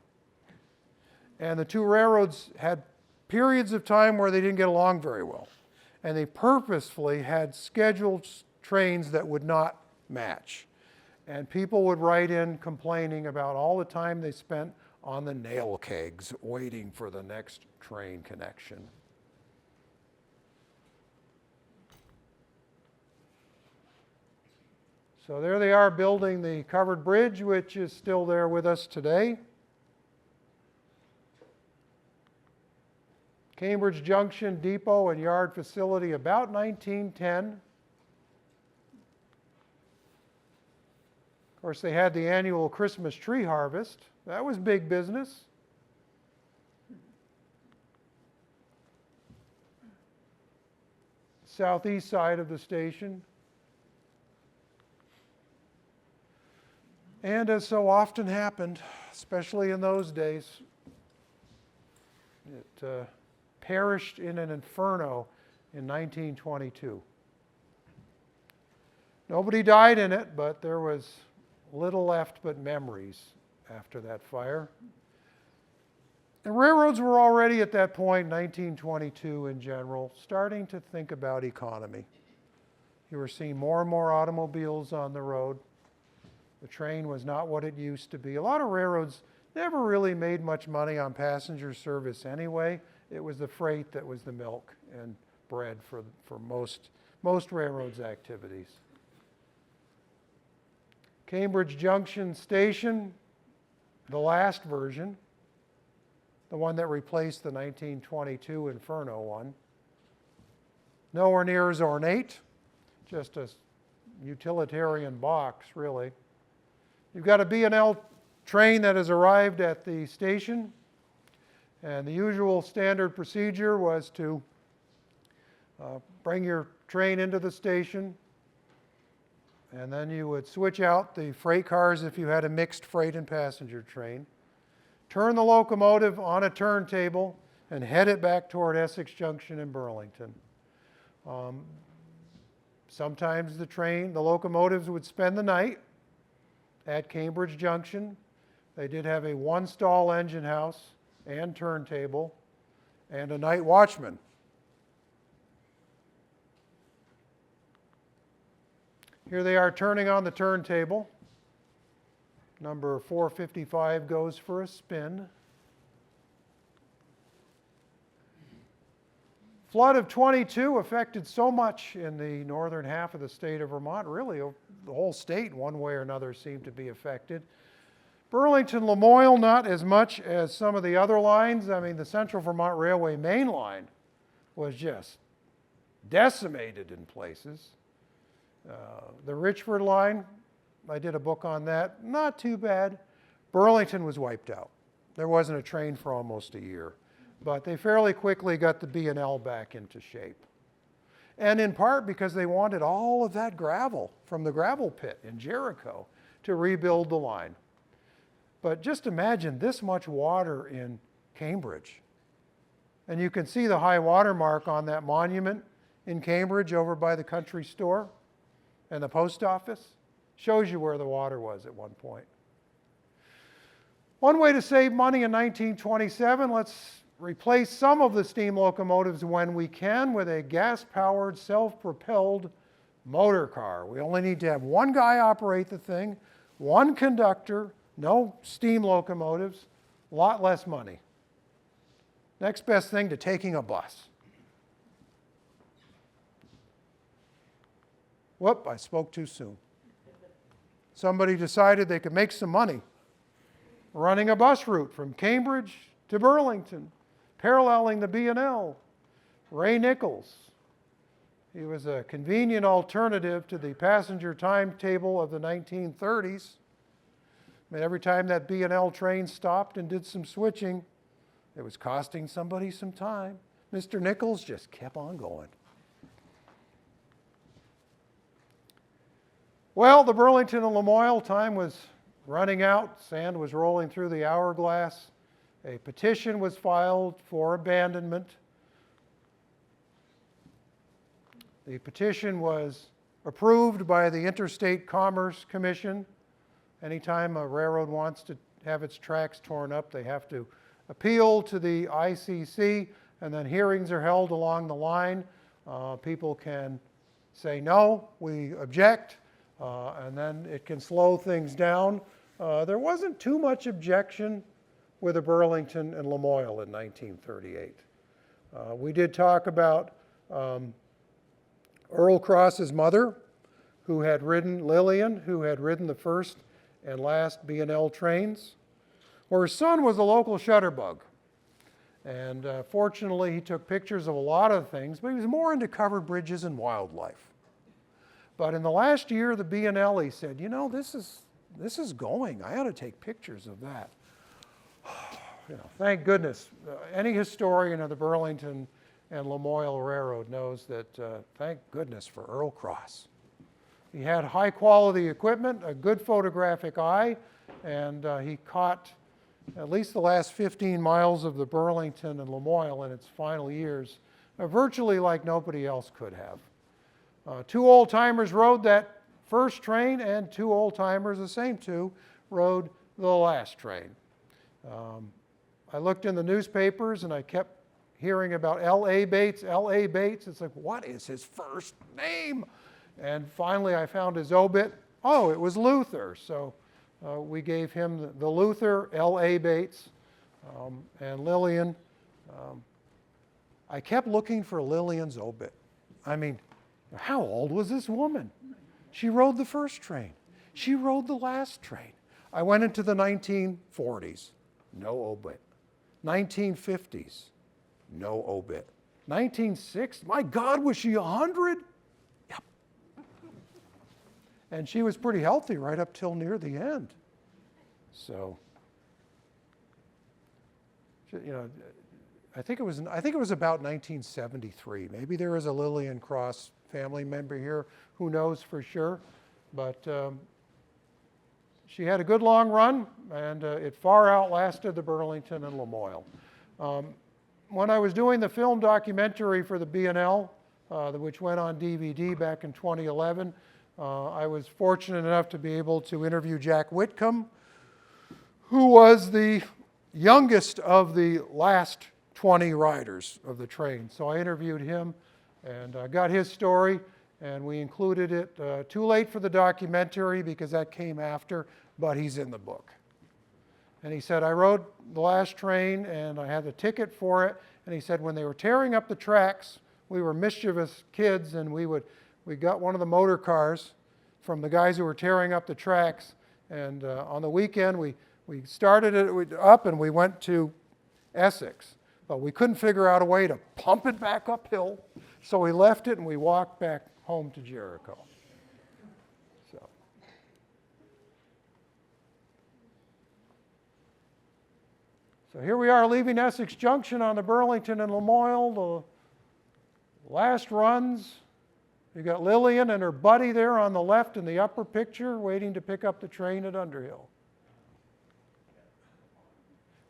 And the two railroads had periods of time where they didn't get along very well. And they purposefully had scheduled trains that would not match. And people would write in complaining about all the time they spent on the nail kegs waiting for the next train connection. So there they are building the covered bridge, which is still there with us today. Cambridge Junction depot and yard facility about 1910. Of course, they had the annual Christmas tree harvest. That was big business. Southeast side of the station. And as so often happened, especially in those days, it perished in an inferno in 1922. Nobody died in it, but there was little left but memories after that fire. And railroads were already at that point, 1922 in general, starting to think about economy. You were seeing more and more automobiles on the road. The train was not what it used to be. A lot of railroads never really made much money on passenger service anyway. It was the freight that was the milk and bread for most railroads' activities. Cambridge Junction Station, the last version, the one that replaced the 1922 Inferno one. Nowhere near as ornate, just a utilitarian box, really. You've got a B&L train that has arrived at the station, and the usual standard procedure was to bring your train into the station, and then you would switch out the freight cars if you had a mixed freight and passenger train, turn the locomotive on a turntable, and head it back toward Essex Junction in Burlington. Sometimes the locomotives would spend the night at Cambridge Junction. They did have a one-stall engine house and turntable and a night watchman. Here they are turning on the turntable. Number 455 goes for a spin. Flood of 22 affected so much in the northern half of the state of Vermont. Really, the whole state, one way or another, seemed to be affected. Burlington, Lamoille, not as much as some of the other lines. I mean, the Central Vermont Railway main line was just decimated in places. The Richford line, I did a book on that, not too bad. Burlington was wiped out. There wasn't a train for almost a year. But they fairly quickly got the B&L back into shape. And in part because they wanted all of that gravel from the gravel pit in Jericho to rebuild the line. But just imagine this much water in Cambridge. And you can see the high water mark on that monument in Cambridge over by the country store and the post office. Shows you where the water was at one point. One way to save money in 1927, let's replace some of the steam locomotives when we can with a gas-powered, self-propelled motor car. We only need to have one guy operate the thing, one conductor, no steam locomotives, a lot less money. Next best thing to taking a bus. Whoop, I spoke too soon. Somebody decided they could make some money running a bus route from Cambridge to Burlington, paralleling the B&L. Ray Nichols. He was a convenient alternative to the passenger timetable of the 1930s. I mean, every time that B&L train stopped and did some switching, it was costing somebody some time. Mr. Nichols just kept on going. Well, the Burlington and Lamoille time was running out. Sand was rolling through the hourglass. A petition was filed for abandonment. The petition was approved by the Interstate Commerce Commission anytime a railroad wants to have its tracks torn up, they have to appeal to the ICC, and then hearings are held along the line. People can say, no, we object, and then it can slow things down. There wasn't too much objection with the Burlington and Lamoille in 1938. We did talk about Earl Cross's mother, who had ridden Lillian, who had ridden the first and last B&L trains. Well, her son was a local shutterbug. And fortunately, he took pictures of a lot of things, but he was more into covered bridges and wildlife. But in the last year of the B&L, he said, you know, this is going. I ought to take pictures of that. You know, thank goodness. Any historian of the Burlington and Lamoille Railroad knows that thank goodness for Earl Cross. He had high quality equipment, a good photographic eye, and he caught at least the last 15 miles of the Burlington and Lamoille in its final years, virtually like nobody else could have. Two old-timers rode that first train, and two old-timers, the same two, rode the last train. I looked in the newspapers and I kept hearing about L.A. Bates, L.A. Bates. It's like, what is his first name? And finally I found his obit. Oh, it was Luther. So we gave him the Luther, L.A. Bates, and Lillian. I kept looking for Lillian's obit. I mean, how old was this woman? She rode the first train. She rode the last train. I went into the 1940s, no obit. 1950s, no obit. 1960s, my God, was she 100? Yep. And she was pretty healthy right up till near the end. So, you know, I think it was about 1973. Maybe there is a Lillian Cross family member here. Who knows for sure? But she had a good long run, and it far outlasted the Burlington and Lamoille. When I was doing the film documentary for the B&L, which went on DVD back in 2011, I was fortunate enough to be able to interview Jack Whitcomb, who was the youngest of the last 20 riders of the train. So I interviewed him and got his story, and we included it too late for the documentary because that came after, but he's in the book. And he said, I rode the last train and I had the ticket for it. And he said, when they were tearing up the tracks, we were mischievous kids, and we got one of the motor cars from the guys who were tearing up the tracks. And on the weekend, we started it up and we went to Essex. But we couldn't figure out a way to pump it back uphill. So we left it and we walked back home to Jericho. So here we are leaving Essex Junction on the Burlington and Lamoille, the last runs. You got Lillian and her buddy there on the left in the upper picture waiting to pick up the train at Underhill.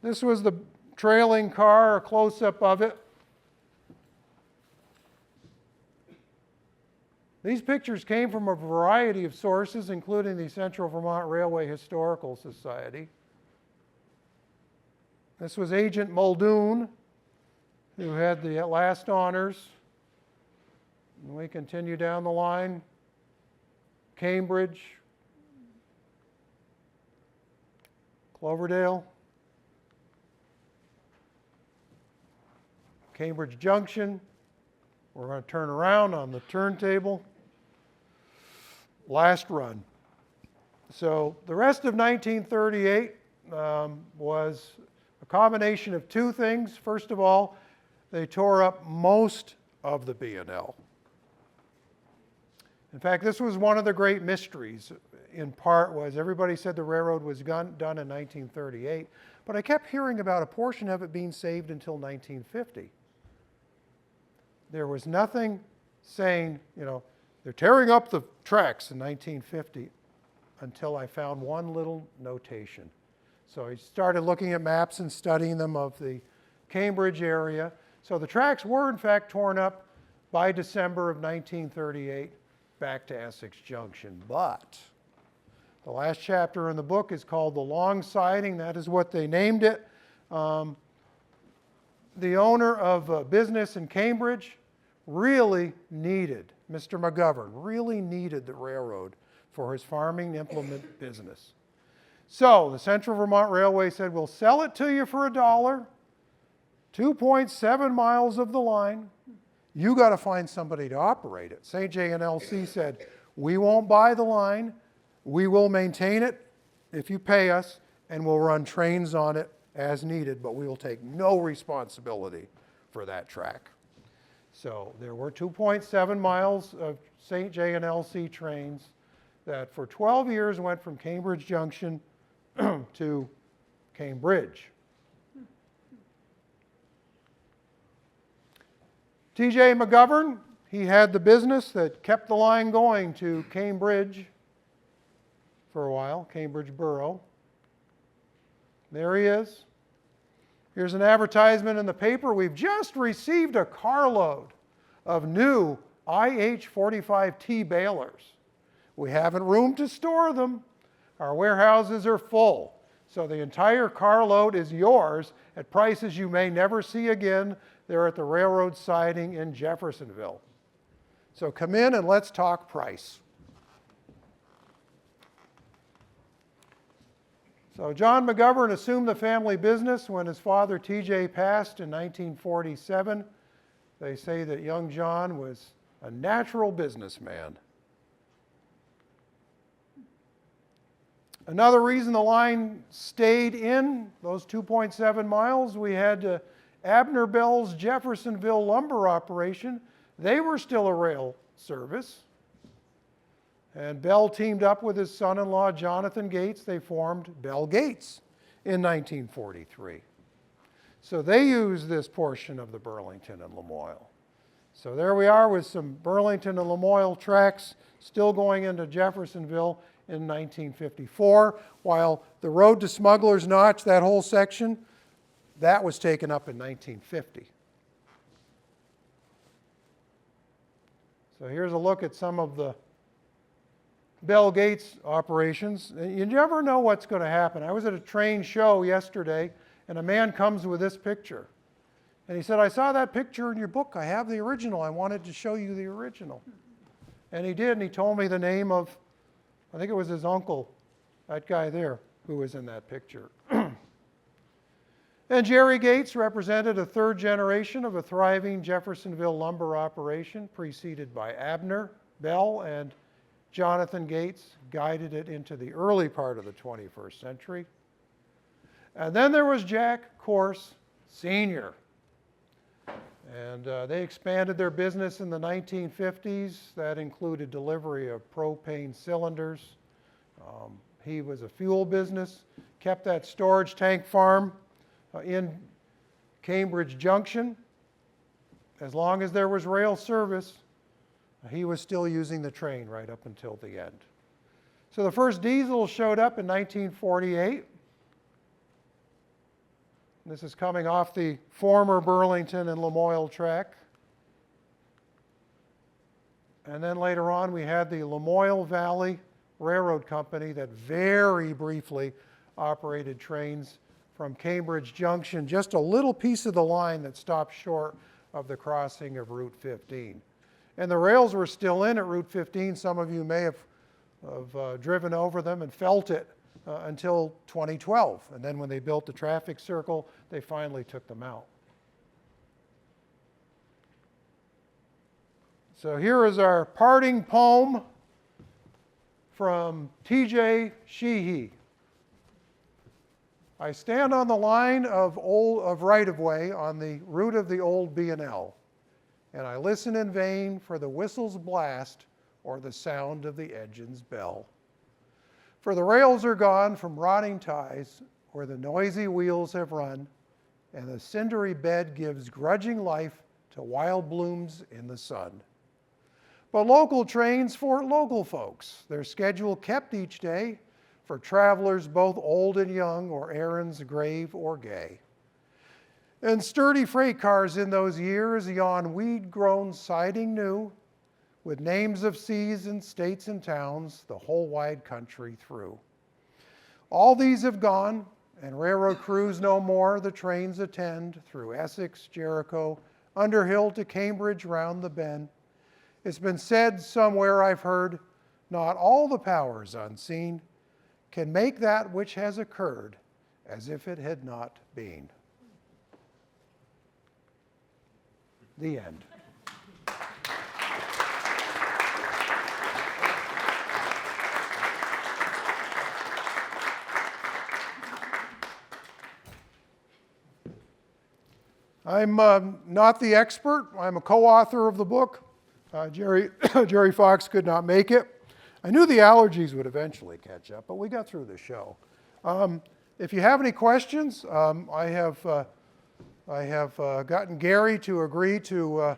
This was the trailing car, a close-up of it. These pictures came from a variety of sources, including the Central Vermont Railway Historical Society. This was Agent Muldoon, who had the last honors. And we continue down the line. Cambridge, Cloverdale, Cambridge Junction. We're going to turn around on the turntable. Last run. So the rest of 1938 was a combination of two things. First of all, they tore up most of the B&L. In fact, this was one of the great mysteries. In part was everybody said the railroad was done in 1938, but I kept hearing about a portion of it being saved until 1950. There was nothing saying, you know, they're tearing up the tracks in 1950 until I found one little notation. So I started looking at maps and studying them of the Cambridge area. So the tracks were in fact torn up by December of 1938 back to Essex Junction. But The last chapter in the book is called The Long Siding. That is what they named it. The owner of a business in Cambridge really needed, Mr. McGovern, really needed the railroad for his farming implement business. So the Central Vermont Railway said, we'll sell it to you for $1, 2.7 miles of the line. You got to find somebody to operate it. St. J and LC said, we won't buy the line. We will maintain it if you pay us, and we'll run trains on it as needed, but we will take no responsibility for that track. So there were 2.7 miles of St. J and LC trains that for 12 years went from Cambridge Junction to Cambridge. T.J. McGovern, he had the business that kept the line going to Cambridge for a while, Cambridge Borough. There he is. Here's an advertisement in the paper. We've just received a carload of new IH-45T balers. We haven't room to store them. Our warehouses are full. So the entire carload is yours at prices you may never see again. They're at the railroad siding in Jeffersonville. So come in and let's talk price. So John McGovern assumed the family business when his father T.J. passed in 1947. They say that young John was a natural businessman. Another reason the line stayed in those 2.7 miles, we had Abner Bell's Jeffersonville lumber operation. They were still a rail service. And Bell teamed up with his son-in-law, Jonathan Gates. They formed Bell Gates in 1943. So they used this portion of the Burlington and Lamoille. So there we are with some Burlington and Lamoille tracks still going into Jeffersonville in 1954, while the road to Smuggler's Notch, that whole section, that was taken up in 1950. So here's a look at some of the Bell Gates operations. You never know what's going to happen. I was at a train show yesterday, and a man comes with this picture. And he said, I saw that picture in your book. I have the original. I wanted to show you the original. And he did, and he told me the name of, I think it was his uncle, that guy there, who was in that picture. And Jerry Gates represented a third generation of a thriving Jeffersonville lumber operation, preceded by Abner Bell, and Jonathan Gates guided it into the early part of the 21st century. And then there was Jack Corse Sr. And they expanded their business in the 1950s. That included delivery of propane cylinders. He was a fuel business, kept that storage tank farm in Cambridge Junction. As long as there was rail service, he was still using the train right up until the end. So the first diesel showed up in 1948. This is coming off the former Burlington and Lamoille track. And then later on we had the Lamoille Valley Railroad Company that very briefly operated trains from Cambridge Junction, just a little piece of the line that stopped short of the crossing of Route 15. And the rails were still in at Route 15. Some of you may have driven over them and felt it until 2012. And then when they built the traffic circle, they finally took them out. So here is our parting poem from T.J. Sheehy. I stand on the line of right-of-way on the route of the old B&L, and I listen in vain for the whistle's blast or the sound of the engine's bell. For the rails are gone from rotting ties where the noisy wheels have run, and the cindery bed gives grudging life to wild blooms in the sun. But local trains for local folks, their schedule kept each day for travelers both old and young, or errands grave or gay. And sturdy freight cars in those years, yon weed-grown siding new, with names of seas and states and towns, the whole wide country through. All these have gone, and railroad crews no more the trains attend through Essex, Jericho, Underhill to Cambridge round the bend. It's been said somewhere I've heard, not all the powers unseen can make that which has occurred as if it had not been. The end. I'm not the expert. I'm a co-author of the book. Jerry Fox could not make it. I knew the allergies would eventually catch up, but we got through the show. If you have any questions, I have gotten Gary to agree to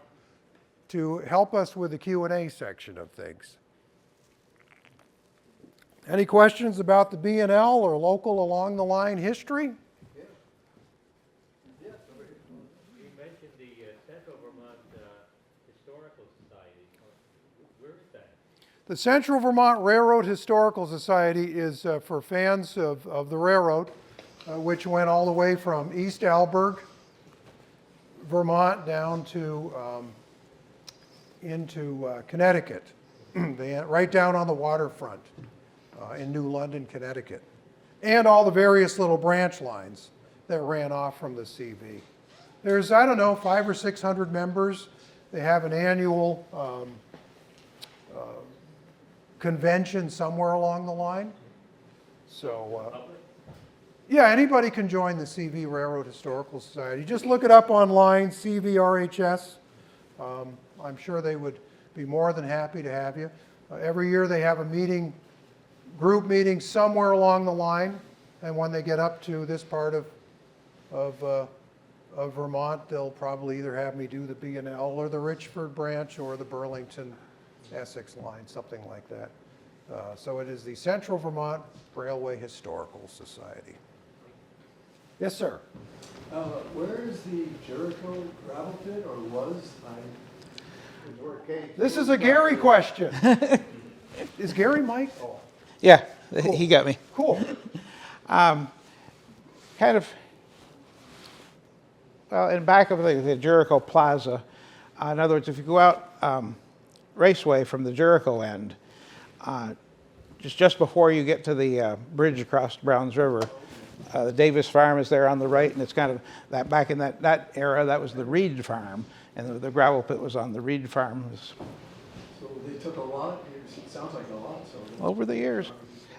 help us with the Q&A section of things. Any questions about the B&L or local along the line history? The Central Vermont Railroad Historical Society is for fans of the railroad, which went all the way from East Alberg, Vermont, down to into Connecticut, right down on the waterfront in New London, Connecticut, and all the various little branch lines that ran off from the CV. There's, I don't know, 500 or 600 members. They have an annual convention somewhere along the line. So, yeah, anybody can join the CV Railroad Historical Society. Just look it up online, CVRHS. I'm sure they would be more than happy to have you. Every year they have a meeting, group meeting somewhere along the line, and when they get up to this part of Vermont, they'll probably either have me do the B&L or the Richford branch or the Burlington Essex line, something like that. So it is the Central Vermont Railway Historical Society. Yes, sir. Where is the Jericho gravel pit, or was? This is a Gary question. Is Gary Mike? Oh. Yeah, Cool. He got me. Cool. Kind of, well, in back of the Jericho Plaza. In other words, if you go out Raceway from the Jericho end, just before you get to the bridge across Browns River, the Davis Farm is there on the right, and it's kind of that back in that era, that was the Reed Farm, and the gravel pit was on the Reed Farm. So they took a lot, it sounds like a lot, so. Over the years.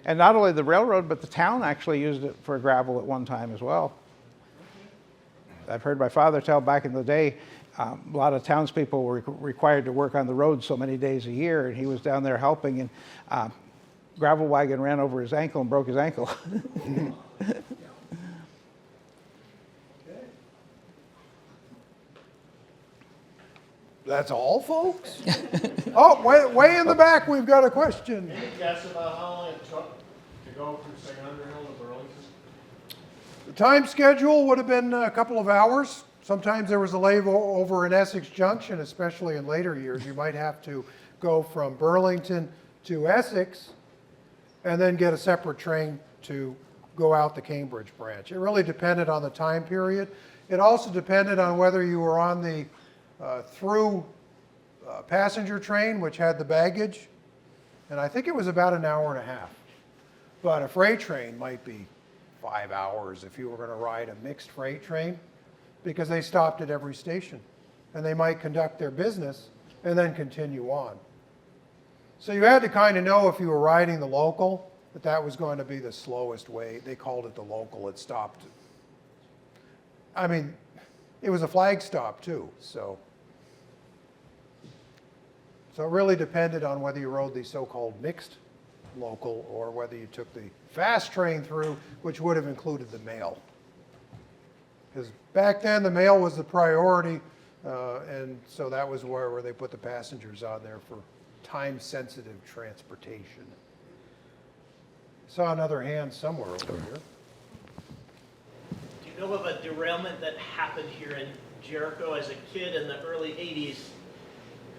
And not only the railroad, but the town actually used it for gravel at one time as well. I've heard my father tell back in the day, a lot of townspeople were required to work on the road so many days a year, and he was down there helping, and gravel wagon ran over his ankle and broke his ankle. That's all, folks? Oh, way in the back, we've got a question. Any guess about how long it took to go from, say, Underhill to Burlington? The time schedule would have been a couple of hours. Sometimes there was a layover in Essex Junction, especially in later years. You might have to go from Burlington to Essex and then get a separate train to go out the Cambridge branch. It really depended on the time period. It also depended on whether you were on the through passenger train, which had the baggage, and I think it was about an hour and a half. But a freight train might be 5 hours if you were going to ride a mixed freight train, because they stopped at every station, and they might conduct their business and then continue on. So you had to kind of know if you were riding the local, that was going to be the slowest way. They called it the local. It stopped. I mean, it was a flag stop too, so it really depended on whether you rode the so-called mixed local or whether you took the fast train through, which would have included the mail. Because back then the mail was the priority, and so that was where they put the passengers on there for time-sensitive transportation. Saw another hand somewhere over here. Do you know of a derailment that happened here in Jericho as a kid in the early 80s?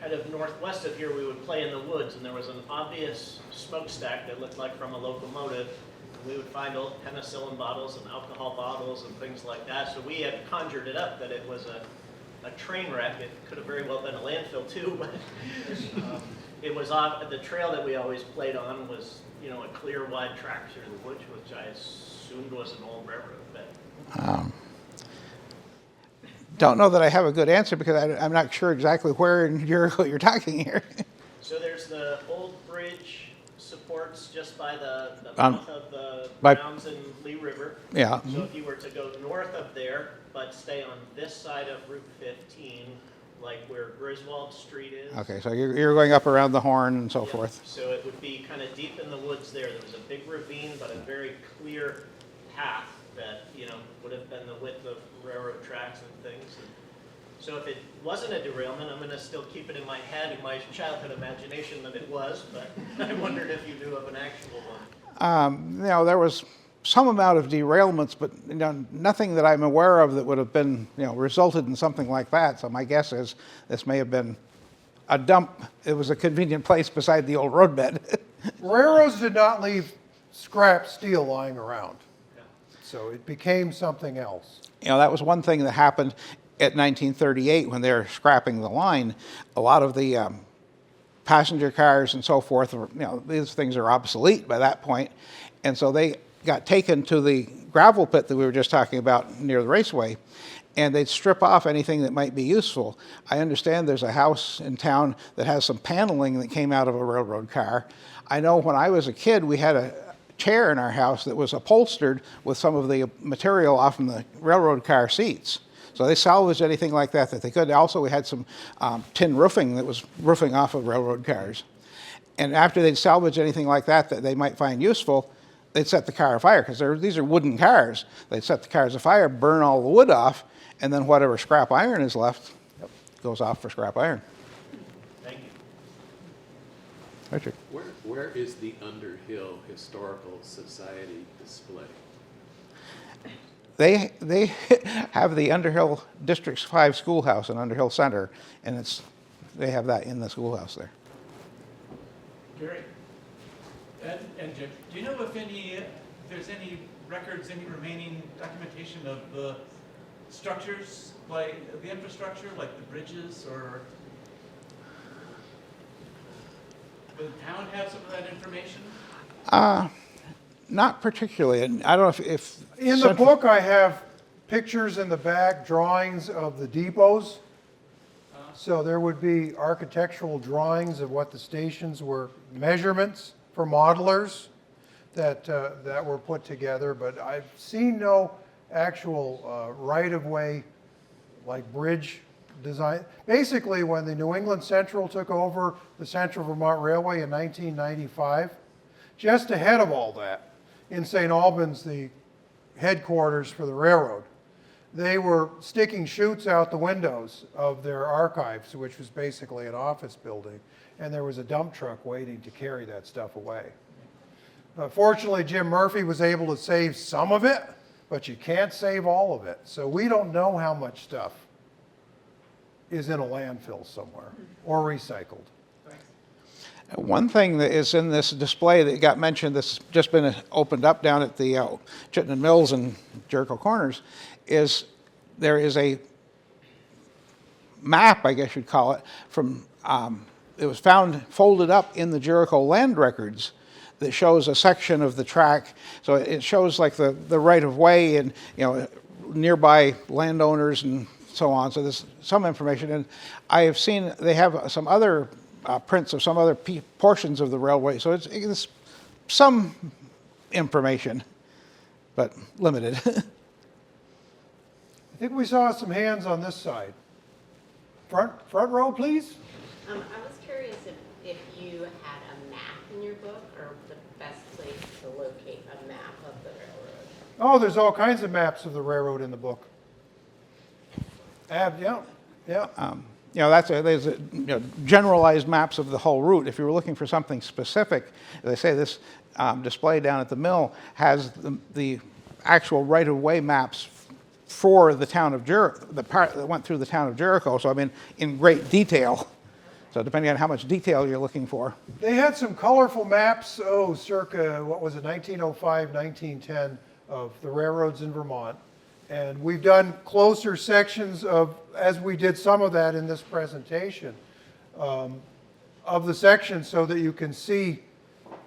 kind of northwest of here, we would play in the woods, and there was an obvious smokestack that looked like from a locomotive. And we would find old penicillin bottles and alcohol bottles and things like that. So we had conjured it up that it was a train wreck. It could have very well been a landfill too, but it was off. The trail that we always played on was, you know, a clear, wide track through the woods, which I assumed was an old railroad bed. Don't know that I have a good answer because I'm not sure exactly where in Jericho you're talking here. So there's the old bridge supports just by the Um, mouth of the by- Browns and Lee River. Yeah. So if you were to go north of there, but stay on this side of Route 15, like where Griswold Street is. Okay, so you're going up around the Horn and so Yeah. forth. So it would be kind of deep in the woods there. There was a big ravine, but a very clear path that, you know, would have been the width of railroad tracks and things. And so if it wasn't a derailment, I'm going to still keep it in my head, in my childhood imagination that it was, but I wondered if you knew of an actual one. You know, there was some amount of derailments, but you know, nothing that I'm aware of that would have been, you know, resulted in something like that. So my guess is this may have been a dump. It was a convenient place beside the old roadbed. Railroads did not leave scrap steel lying around. So it became something else. You know, that was one thing that happened at 1938 when they were scrapping the line. A lot of the passenger cars and so forth, you know, these things are obsolete by that point. And so they got taken to the gravel pit that we were just talking about near the raceway, and they'd strip off anything that might be useful. I understand there's a house in town that has some paneling that came out of a railroad car. I know when I was a kid, we had a chair in our house that was upholstered with some of the material off from the railroad car seats. So they salvaged anything like that that they could. Also, we had some tin roofing that was roofing off of railroad cars. And after they'd salvage anything like that that they might find useful, they'd set the car afire, because these are wooden cars. They'd set the cars afire, burn all the wood off, and then whatever scrap iron is left goes off for scrap iron. Thank you. Richard? Where is the Underhill Historical Society display? They have the Underhill District 5 schoolhouse in Underhill Center, and they have that in the schoolhouse there. Gary, Ed, and Jim, do you know if there's any records, any remaining documentation of the structures, like the infrastructure, like the bridges, or does the town have some of that information? Not particularly. And I don't know if In the book, I have pictures in the back, drawings of the depots. So there would be architectural drawings of what the stations were, measurements for modelers that were put together. But I've seen no actual right-of-way, like bridge design. Basically, when the New England Central took over the Central Vermont Railway in 1995, just ahead of all that, in St. Albans, the headquarters for the railroad, they were sticking chutes out the windows of their archives, which was basically an office building, and there was a dump truck waiting to carry that stuff away. Fortunately, Jim Murphy was able to save some of it, but you can't save all of it. So we don't know how much stuff is in a landfill somewhere or recycled. one thing that is in this display that got mentioned that's just been opened up down at the Chittenden Mills and Jericho Corners is there is a map, I guess you'd call it, from it was found folded up in the Jericho land records that shows a section of the track. So it shows like the right of way and, you know, nearby landowners and so on. So there's some information. And I have seen they have some other prints of some other portions of the railway. So it's some information, but limited. I think we saw some hands on this side. Front row, please. I was curious if you had a map in your book, or the best place to locate a map of the railroad. Oh, there's all kinds of maps of the railroad in the book. Yeah. You know, there's generalized maps of the whole route. If you were looking for something specific, as I say, this display down at the mill has the actual right-of-way maps for the town of Jericho, the part that went through the town of Jericho. So I mean, in great detail. So depending on how much detail you're looking for. They had some colorful maps, circa, what was it, 1905, 1910, of the railroads in Vermont. And we've done closer sections of, as we did some of that in this presentation, of the section so that you can see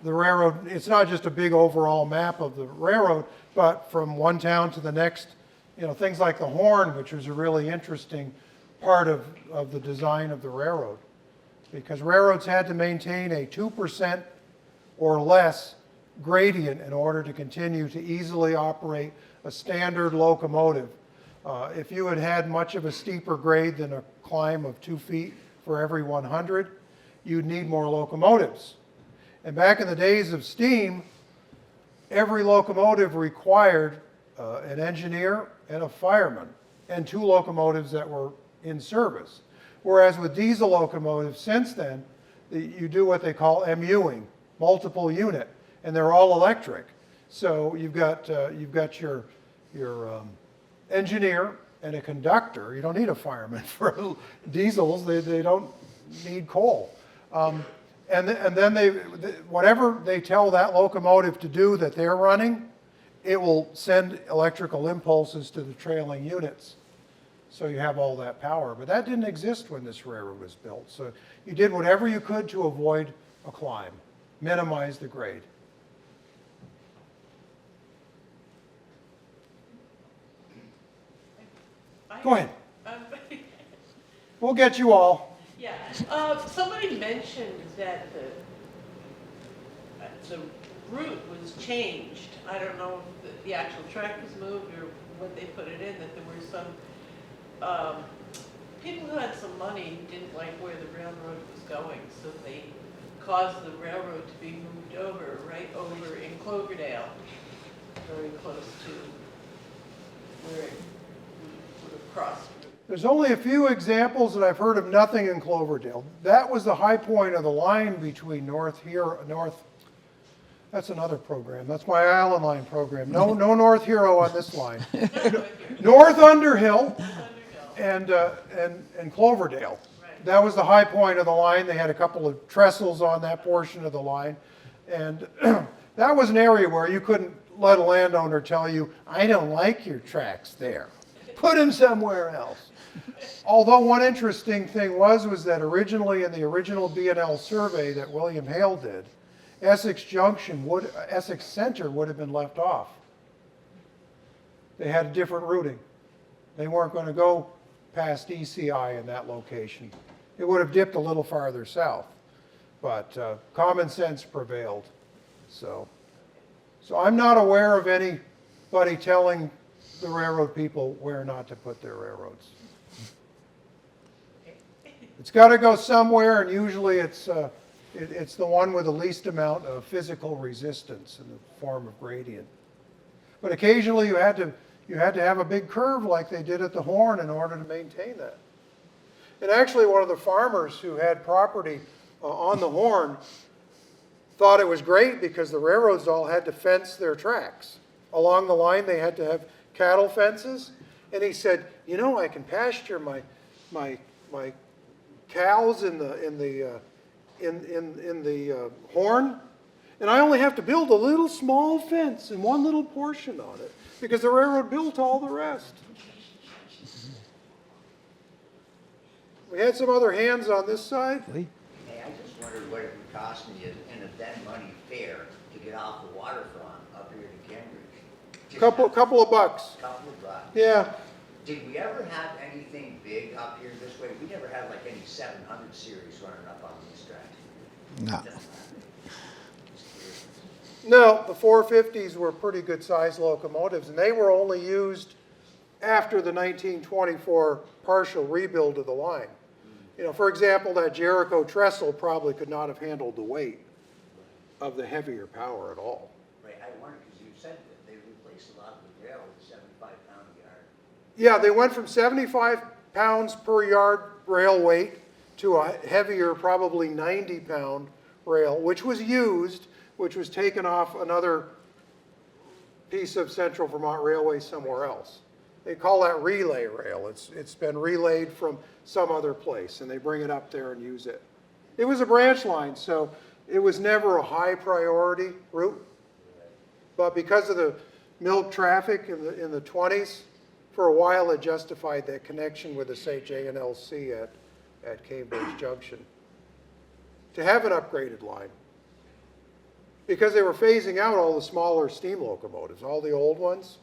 the railroad. It's not just a big overall map of the railroad, but from one town to the next, things like the Horn, which was a really interesting part of the design of the railroad. Because railroads had to maintain a 2% or less gradient in order to continue to easily operate a standard locomotive. If you had much of a steeper grade than a climb of 2 feet for every 100, you'd need more locomotives. And back in the days of steam, every locomotive required an engineer and a fireman, and 2 locomotives that were in service. Whereas with diesel locomotives since then, you do what they call MUing, multiple unit, and they're all electric. So you've got your engineer and a conductor. You don't need a fireman for diesels. They don't need coal. And then whatever they tell that locomotive to do that they're running, it will send electrical impulses to the trailing units. So you have all that power. But that didn't exist when this railroad was built. So you did whatever you could to avoid a climb, minimize the grade. Go ahead. We'll get you all. Yeah, somebody mentioned that the route was changed. I don't know if the actual track was moved or when they put it in, that there were some people who had some money who didn't like where the railroad was going, so they caused the railroad to be moved over, right over in Cloverdale, very close to where it would have crossed. There's only a few examples, and I've heard of nothing in Cloverdale. That was the high point of the line between that's another program. That's my Island Line program. No North Hero on this line. North Underhill and Cloverdale. Right. That was the high point of the line. They had a couple of trestles on that portion of the line. And that was an area where you couldn't let a landowner tell you, I don't like your tracks there. Put them somewhere else. Although one interesting thing was that originally in the original B&L survey that William Hale did, Essex Center would have been left off. They had a different routing. They weren't going to go past ECI in that location. It would have dipped a little farther south, but common sense prevailed. So I'm not aware of anybody telling the railroad people where not to put their railroads. It's got to go somewhere, and usually it's the one with the least amount of physical resistance in the form of gradient. But occasionally you had to have a big curve like they did at the Horn in order to maintain that. And actually one of the farmers who had property on the Horn thought it was great because the railroads all had to fence their tracks. Along the line they had to have cattle fences, and he said, I can pasture my cows in the Horn, and I only have to build a little small fence and one little portion on it because the railroad built all the rest. We had some other hands on this side. Hey, I just wondered what it would cost me in a then money fare to get off the waterfront up here to Cambridge. Couple of bucks. Couple of bucks. Yeah. Did we ever have anything big up here this way? We never had like any 700 series running up on these tracks. No. No, the 450s were pretty good sized locomotives, and they were only used after the 1924 partial rebuild of the line. For example, that Jericho trestle probably could not have handled the weight of the heavier power at all. Right, I wondered because you said that they replaced a lot of the rail with 75-pound yard. Yeah, they went from 75 pounds per yard rail weight to a heavier, probably 90-pound rail, which was used, which was taken off another piece of Central Vermont Railway somewhere else. They call that relay rail. It's been relayed from some other place, and they bring it up there and use it. It was a branch line, so it was never a high priority route. But because of the milk traffic in the 20s, for a while it justified that connection with the St. J&LC at Cambridge Junction to have an upgraded line. Because they were phasing out all the smaller steam locomotives, all the old ones.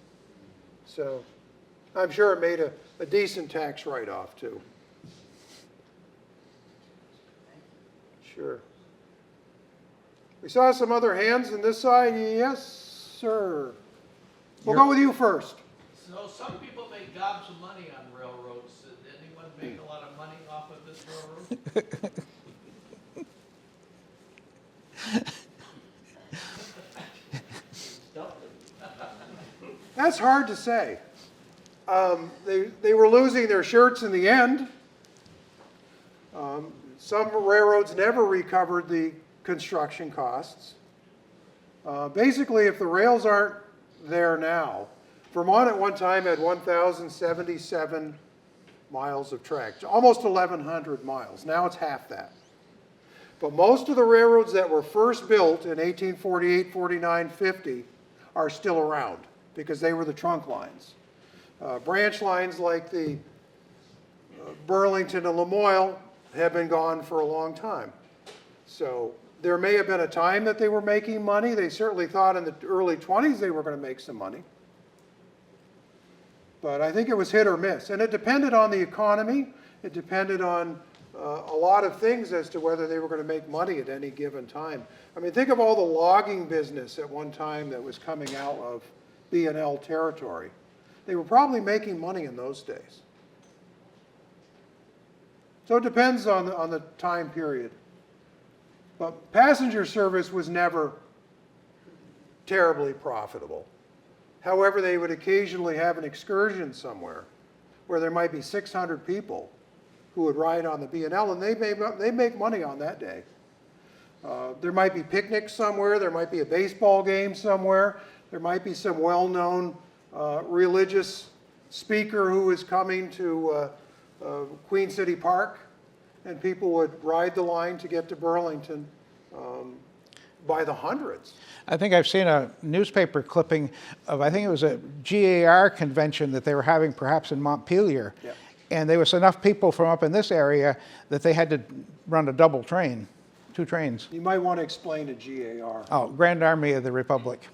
So I'm sure it made a decent tax write-off too. Sure. We saw some other hands on this side. Yes, sir. We'll go with you first. So some people make gobs of money on railroads. Did anyone make a lot of money off of this railroad? That's hard to say. They were losing their shirts in the end. Some railroads never recovered the construction costs. Basically, if the rails aren't there now, Vermont at one time had 1,077 miles of track, almost 1,100 miles. Now it's half that. But most of the railroads that were first built in 1848, 49, 50 are still around because they were the trunk lines. Branch lines like the Burlington and Lamoille have been gone for a long time. So there may have been a time that they were making money. They certainly thought in the early 20s they were going to make some money. But I think it was hit or miss. And it depended on the economy. It depended on a lot of things as to whether they were going to make money at any given time. I mean, think of all the logging business at one time that was coming out of B&L territory. They were probably making money in those days. So it depends on the time period. But passenger service was never terribly profitable. However, they would occasionally have an excursion somewhere where there might be 600 people who would ride on the B&L, and they make money on that day. There might be picnics somewhere. There might be a baseball game somewhere. There might be some well-known religious speaker who is coming to Queen City Park, and people would ride the line to get to Burlington by the hundreds. I think I've seen a newspaper clipping of, I think it was a GAR convention that they were having perhaps in Montpelier. Yep. And there was enough people from up in this area that they had to run a double train, 2 trains. You might want to explain to GAR. Oh, Grand Army of the Republic.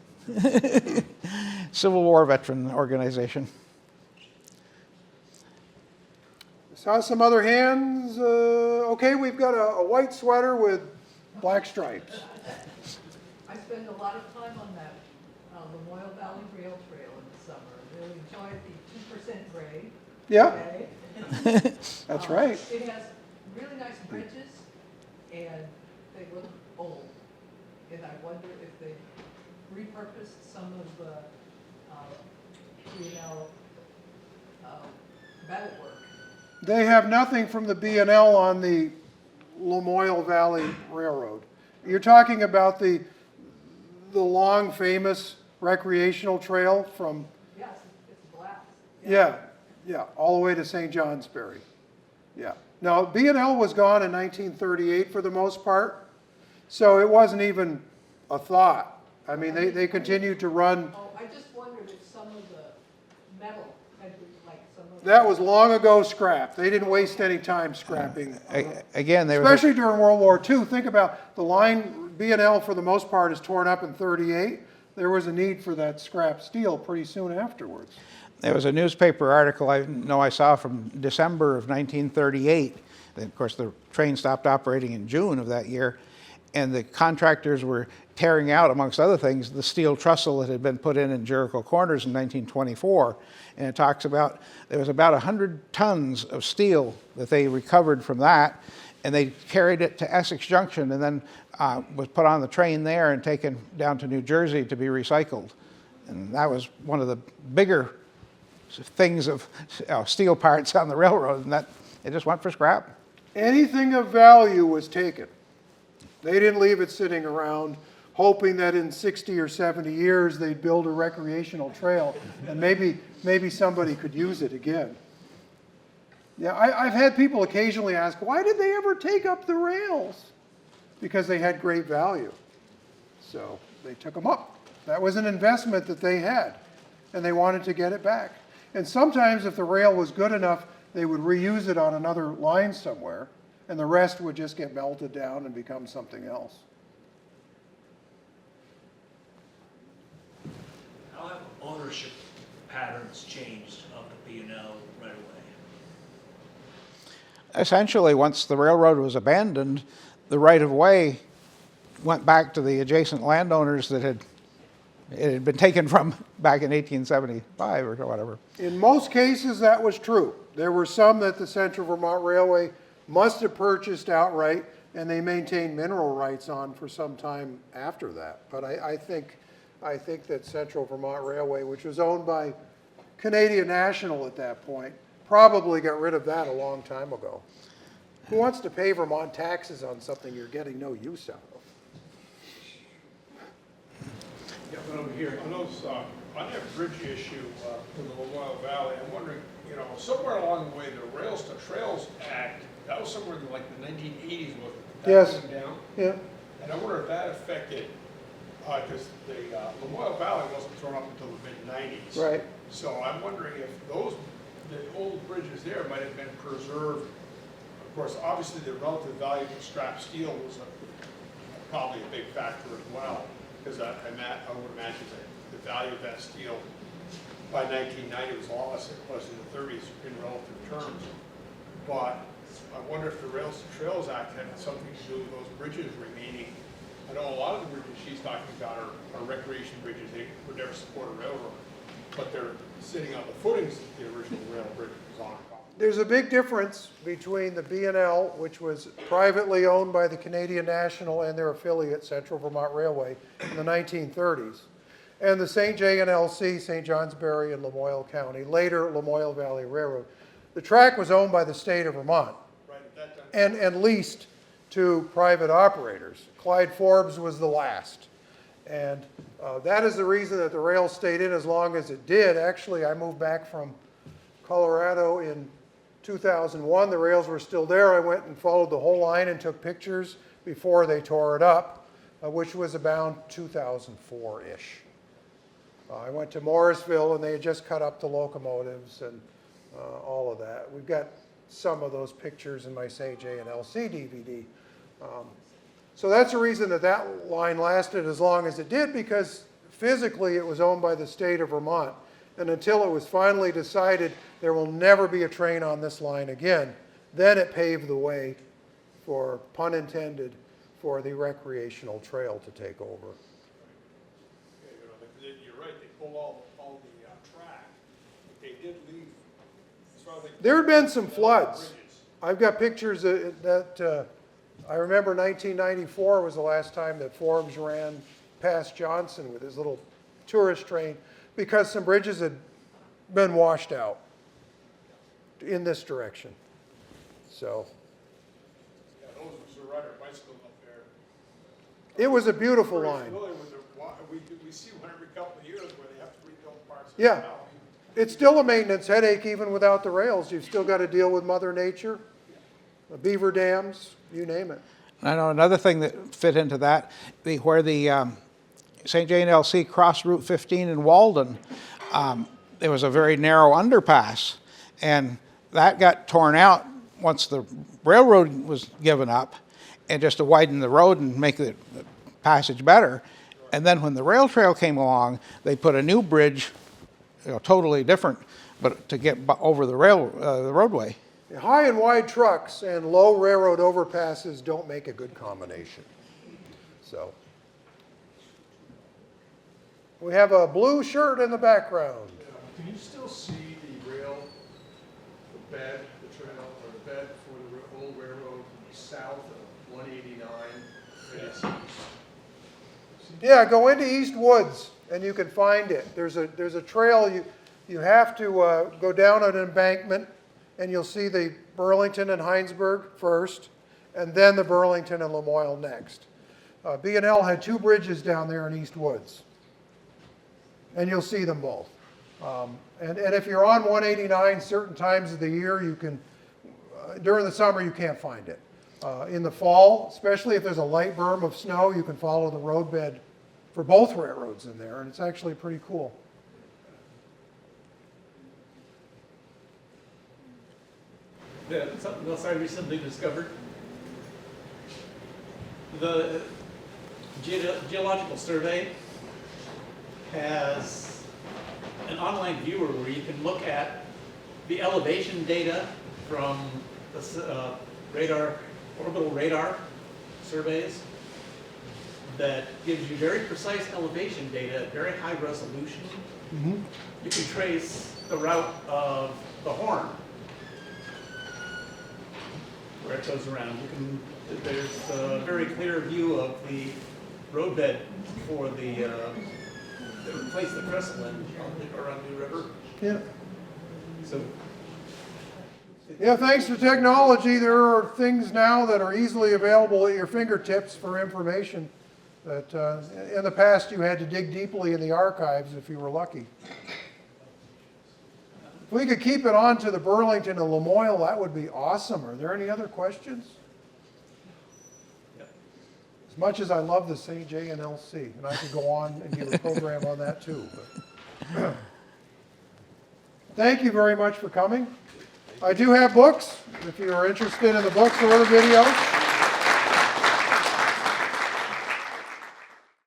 Civil War veteran organization. Saw some other hands. Okay, we've got a white sweater with black stripes. I spend a lot of time on that, Lamoille Valley Rail Trail in the summer. Really enjoy the 2% grade. Yeah, Okay? that's right. It has really nice bridges, and they look old. And I wonder if they repurposed some of the, metal work. They have nothing from the B&L on the Lamoille Valley Railroad. You're talking about the long famous recreational trail from, Yes, it's glass. yeah, all the way to St. Johnsbury. Yeah. Now, B&L was gone in 1938 for the most part, so it wasn't even a thought. I mean, they continued to run. Oh, I just wondered if some of the metal had been, like some of That was long ago scrapped. They didn't waste any time scrapping. Again, there was Especially during World War II. Think about the line, B&L for the most part is torn up in 38. There was a need for that scrap steel pretty soon afterwards. There was a newspaper article I saw from December of 1938. Of course, the train stopped operating in June of that year, and the contractors were tearing out, amongst other things, the steel trestle that had been put in Jericho Corners in 1924. And it talks about there was about 100 tons of steel that they recovered from that, and they carried it to Essex Junction and then was put on the train there and taken down to New Jersey to be recycled. And that was one of the bigger things of steel parts on the railroad, and that it just went for scrap. Anything of value was taken. They didn't leave it sitting around hoping that in 60 or 70 years they'd build a recreational trail and maybe somebody could use it again. Yeah, I've had people occasionally ask, why did they ever take up the rails? Because they had great value. So they took them up. That was an investment that they had, and they wanted to get it back. And sometimes if the rail was good enough, they would reuse it on another line somewhere, and the rest would just get melted down and become something else. How have ownership patterns changed of the B&L right away? Essentially, once the railroad was abandoned, the right-of-way went back to the adjacent landowners that it had been taken from back in 1875 or whatever. In most cases, that was true. There were some that the Central Vermont Railway must have purchased outright, and they maintained mineral rights on for some time after that. But I think that Central Vermont Railway, which was owned by Canadian National at that point, probably got rid of that a long time ago. Who wants to pay Vermont taxes on something you're getting no use out of? Yeah, but over here, on those, on that bridge issue in the Lamoille Valley, I'm wondering, you know, somewhere along the way, the Rails to Trails Act, that was somewhere in like the 1980s, wasn't it? That Yes. came down? Yeah. And I wonder if that affected, because the Lamoille Valley wasn't thrown up until the mid-90s. Right. So I'm wondering if the old bridges there might have been preserved. Of course, obviously the relative value of scrap steel was probably a big factor as well, because I would imagine that the value of that steel by 1990 was a lot less than it was in the 30s in relative terms. But I wonder if the Rails to Trails Act had something to do with those bridges remaining. I know a lot of the bridges she's talking about are recreation bridges. They would never support a railroad, but they're sitting on the footings that the original rail bridge was on. There's a big difference between the B&L, which was privately owned by the Canadian National and their affiliate, Central Vermont Railway, in the 1930s, and the St. J and LC, St. Johnsbury in Lamoille County, later Lamoille Valley Railroad. The track was owned by the state of Vermont and leased to private operators. Clyde Forbes was the last. And that is the reason that the rail stayed in as long as it did. Actually, I moved back from Colorado in 2001. The rails were still there. I went and followed the whole line and took pictures before they tore it up, which was about 2004-ish. I went to Morrisville, and they had just cut up the locomotives and all of that. We've got some of those pictures in my St. J and LC DVD. So that's the reason that that line lasted as long as it did, because physically it was owned by the state of Vermont. And until it was finally decided there will never be a train on this line again, then it paved the way for, pun intended, for the recreational trail to take over. Yeah, you're right, they pulled all the track, but they did leave, as far as I can There had been some tell, floods. bridges. I've got pictures that I remember 1994 was the last time that Forbes ran past Johnson with his little tourist train, because some bridges had been washed out in this direction. So Yeah, those were rider bicycles up there. it was a beautiful Very line. familiar with we see one every couple of years where they have to rebuild parts of Yeah. the valley. It's still a maintenance headache even without the rails. You've still got to deal with Mother Nature, the beaver dams, you name it. I know another thing that fit into that, where the St. J and LC crossed Route 15 in Walden, there was a very narrow underpass, and that got torn out once the railroad was given up, and just to widen the road and make the passage better. And then when the rail trail came along, they put a new bridge, totally different, but to get over the roadway. High and wide trucks and low railroad overpasses don't make a good combination. So we have a blue shirt in the background. Can you still see the rail, the bed, the trail, or the bed for the old railroad south of 189? It's Yeah, go into East Woods and you can find it. There's a trail, you have to go down an embankment, and you'll see the Burlington and Heinsberg first, and then the Burlington and Lamoille next. B&L had two bridges down there in East Woods, and you'll see them both. And if you're on 189 certain times of the year, you can during the summer, you can't find it. In the fall, especially if there's a light berm of snow, you can follow the roadbed for both railroads in there, and it's actually pretty cool. Yeah, something else I recently discovered. The Geological Survey has an online viewer where you can look at the elevation data from the orbital radar surveys that gives you very precise elevation data at very high resolution. You can trace the route of the horn where it goes around. There's a very clear view of the roadbed for the that replaced the Crestland around New River. Yeah. So Yeah, thanks to technology, there are things now that are easily available at your fingertips for information that in the past you had to dig deeply in the archives if you were lucky. If we could keep it on to the Burlington and Lamoille, that would be awesome. Are there any other questions? As much as I love the JNLC, and I could go on and give a program on that too. But thank you very much for coming. I do have books, if you are interested in the books or the videos.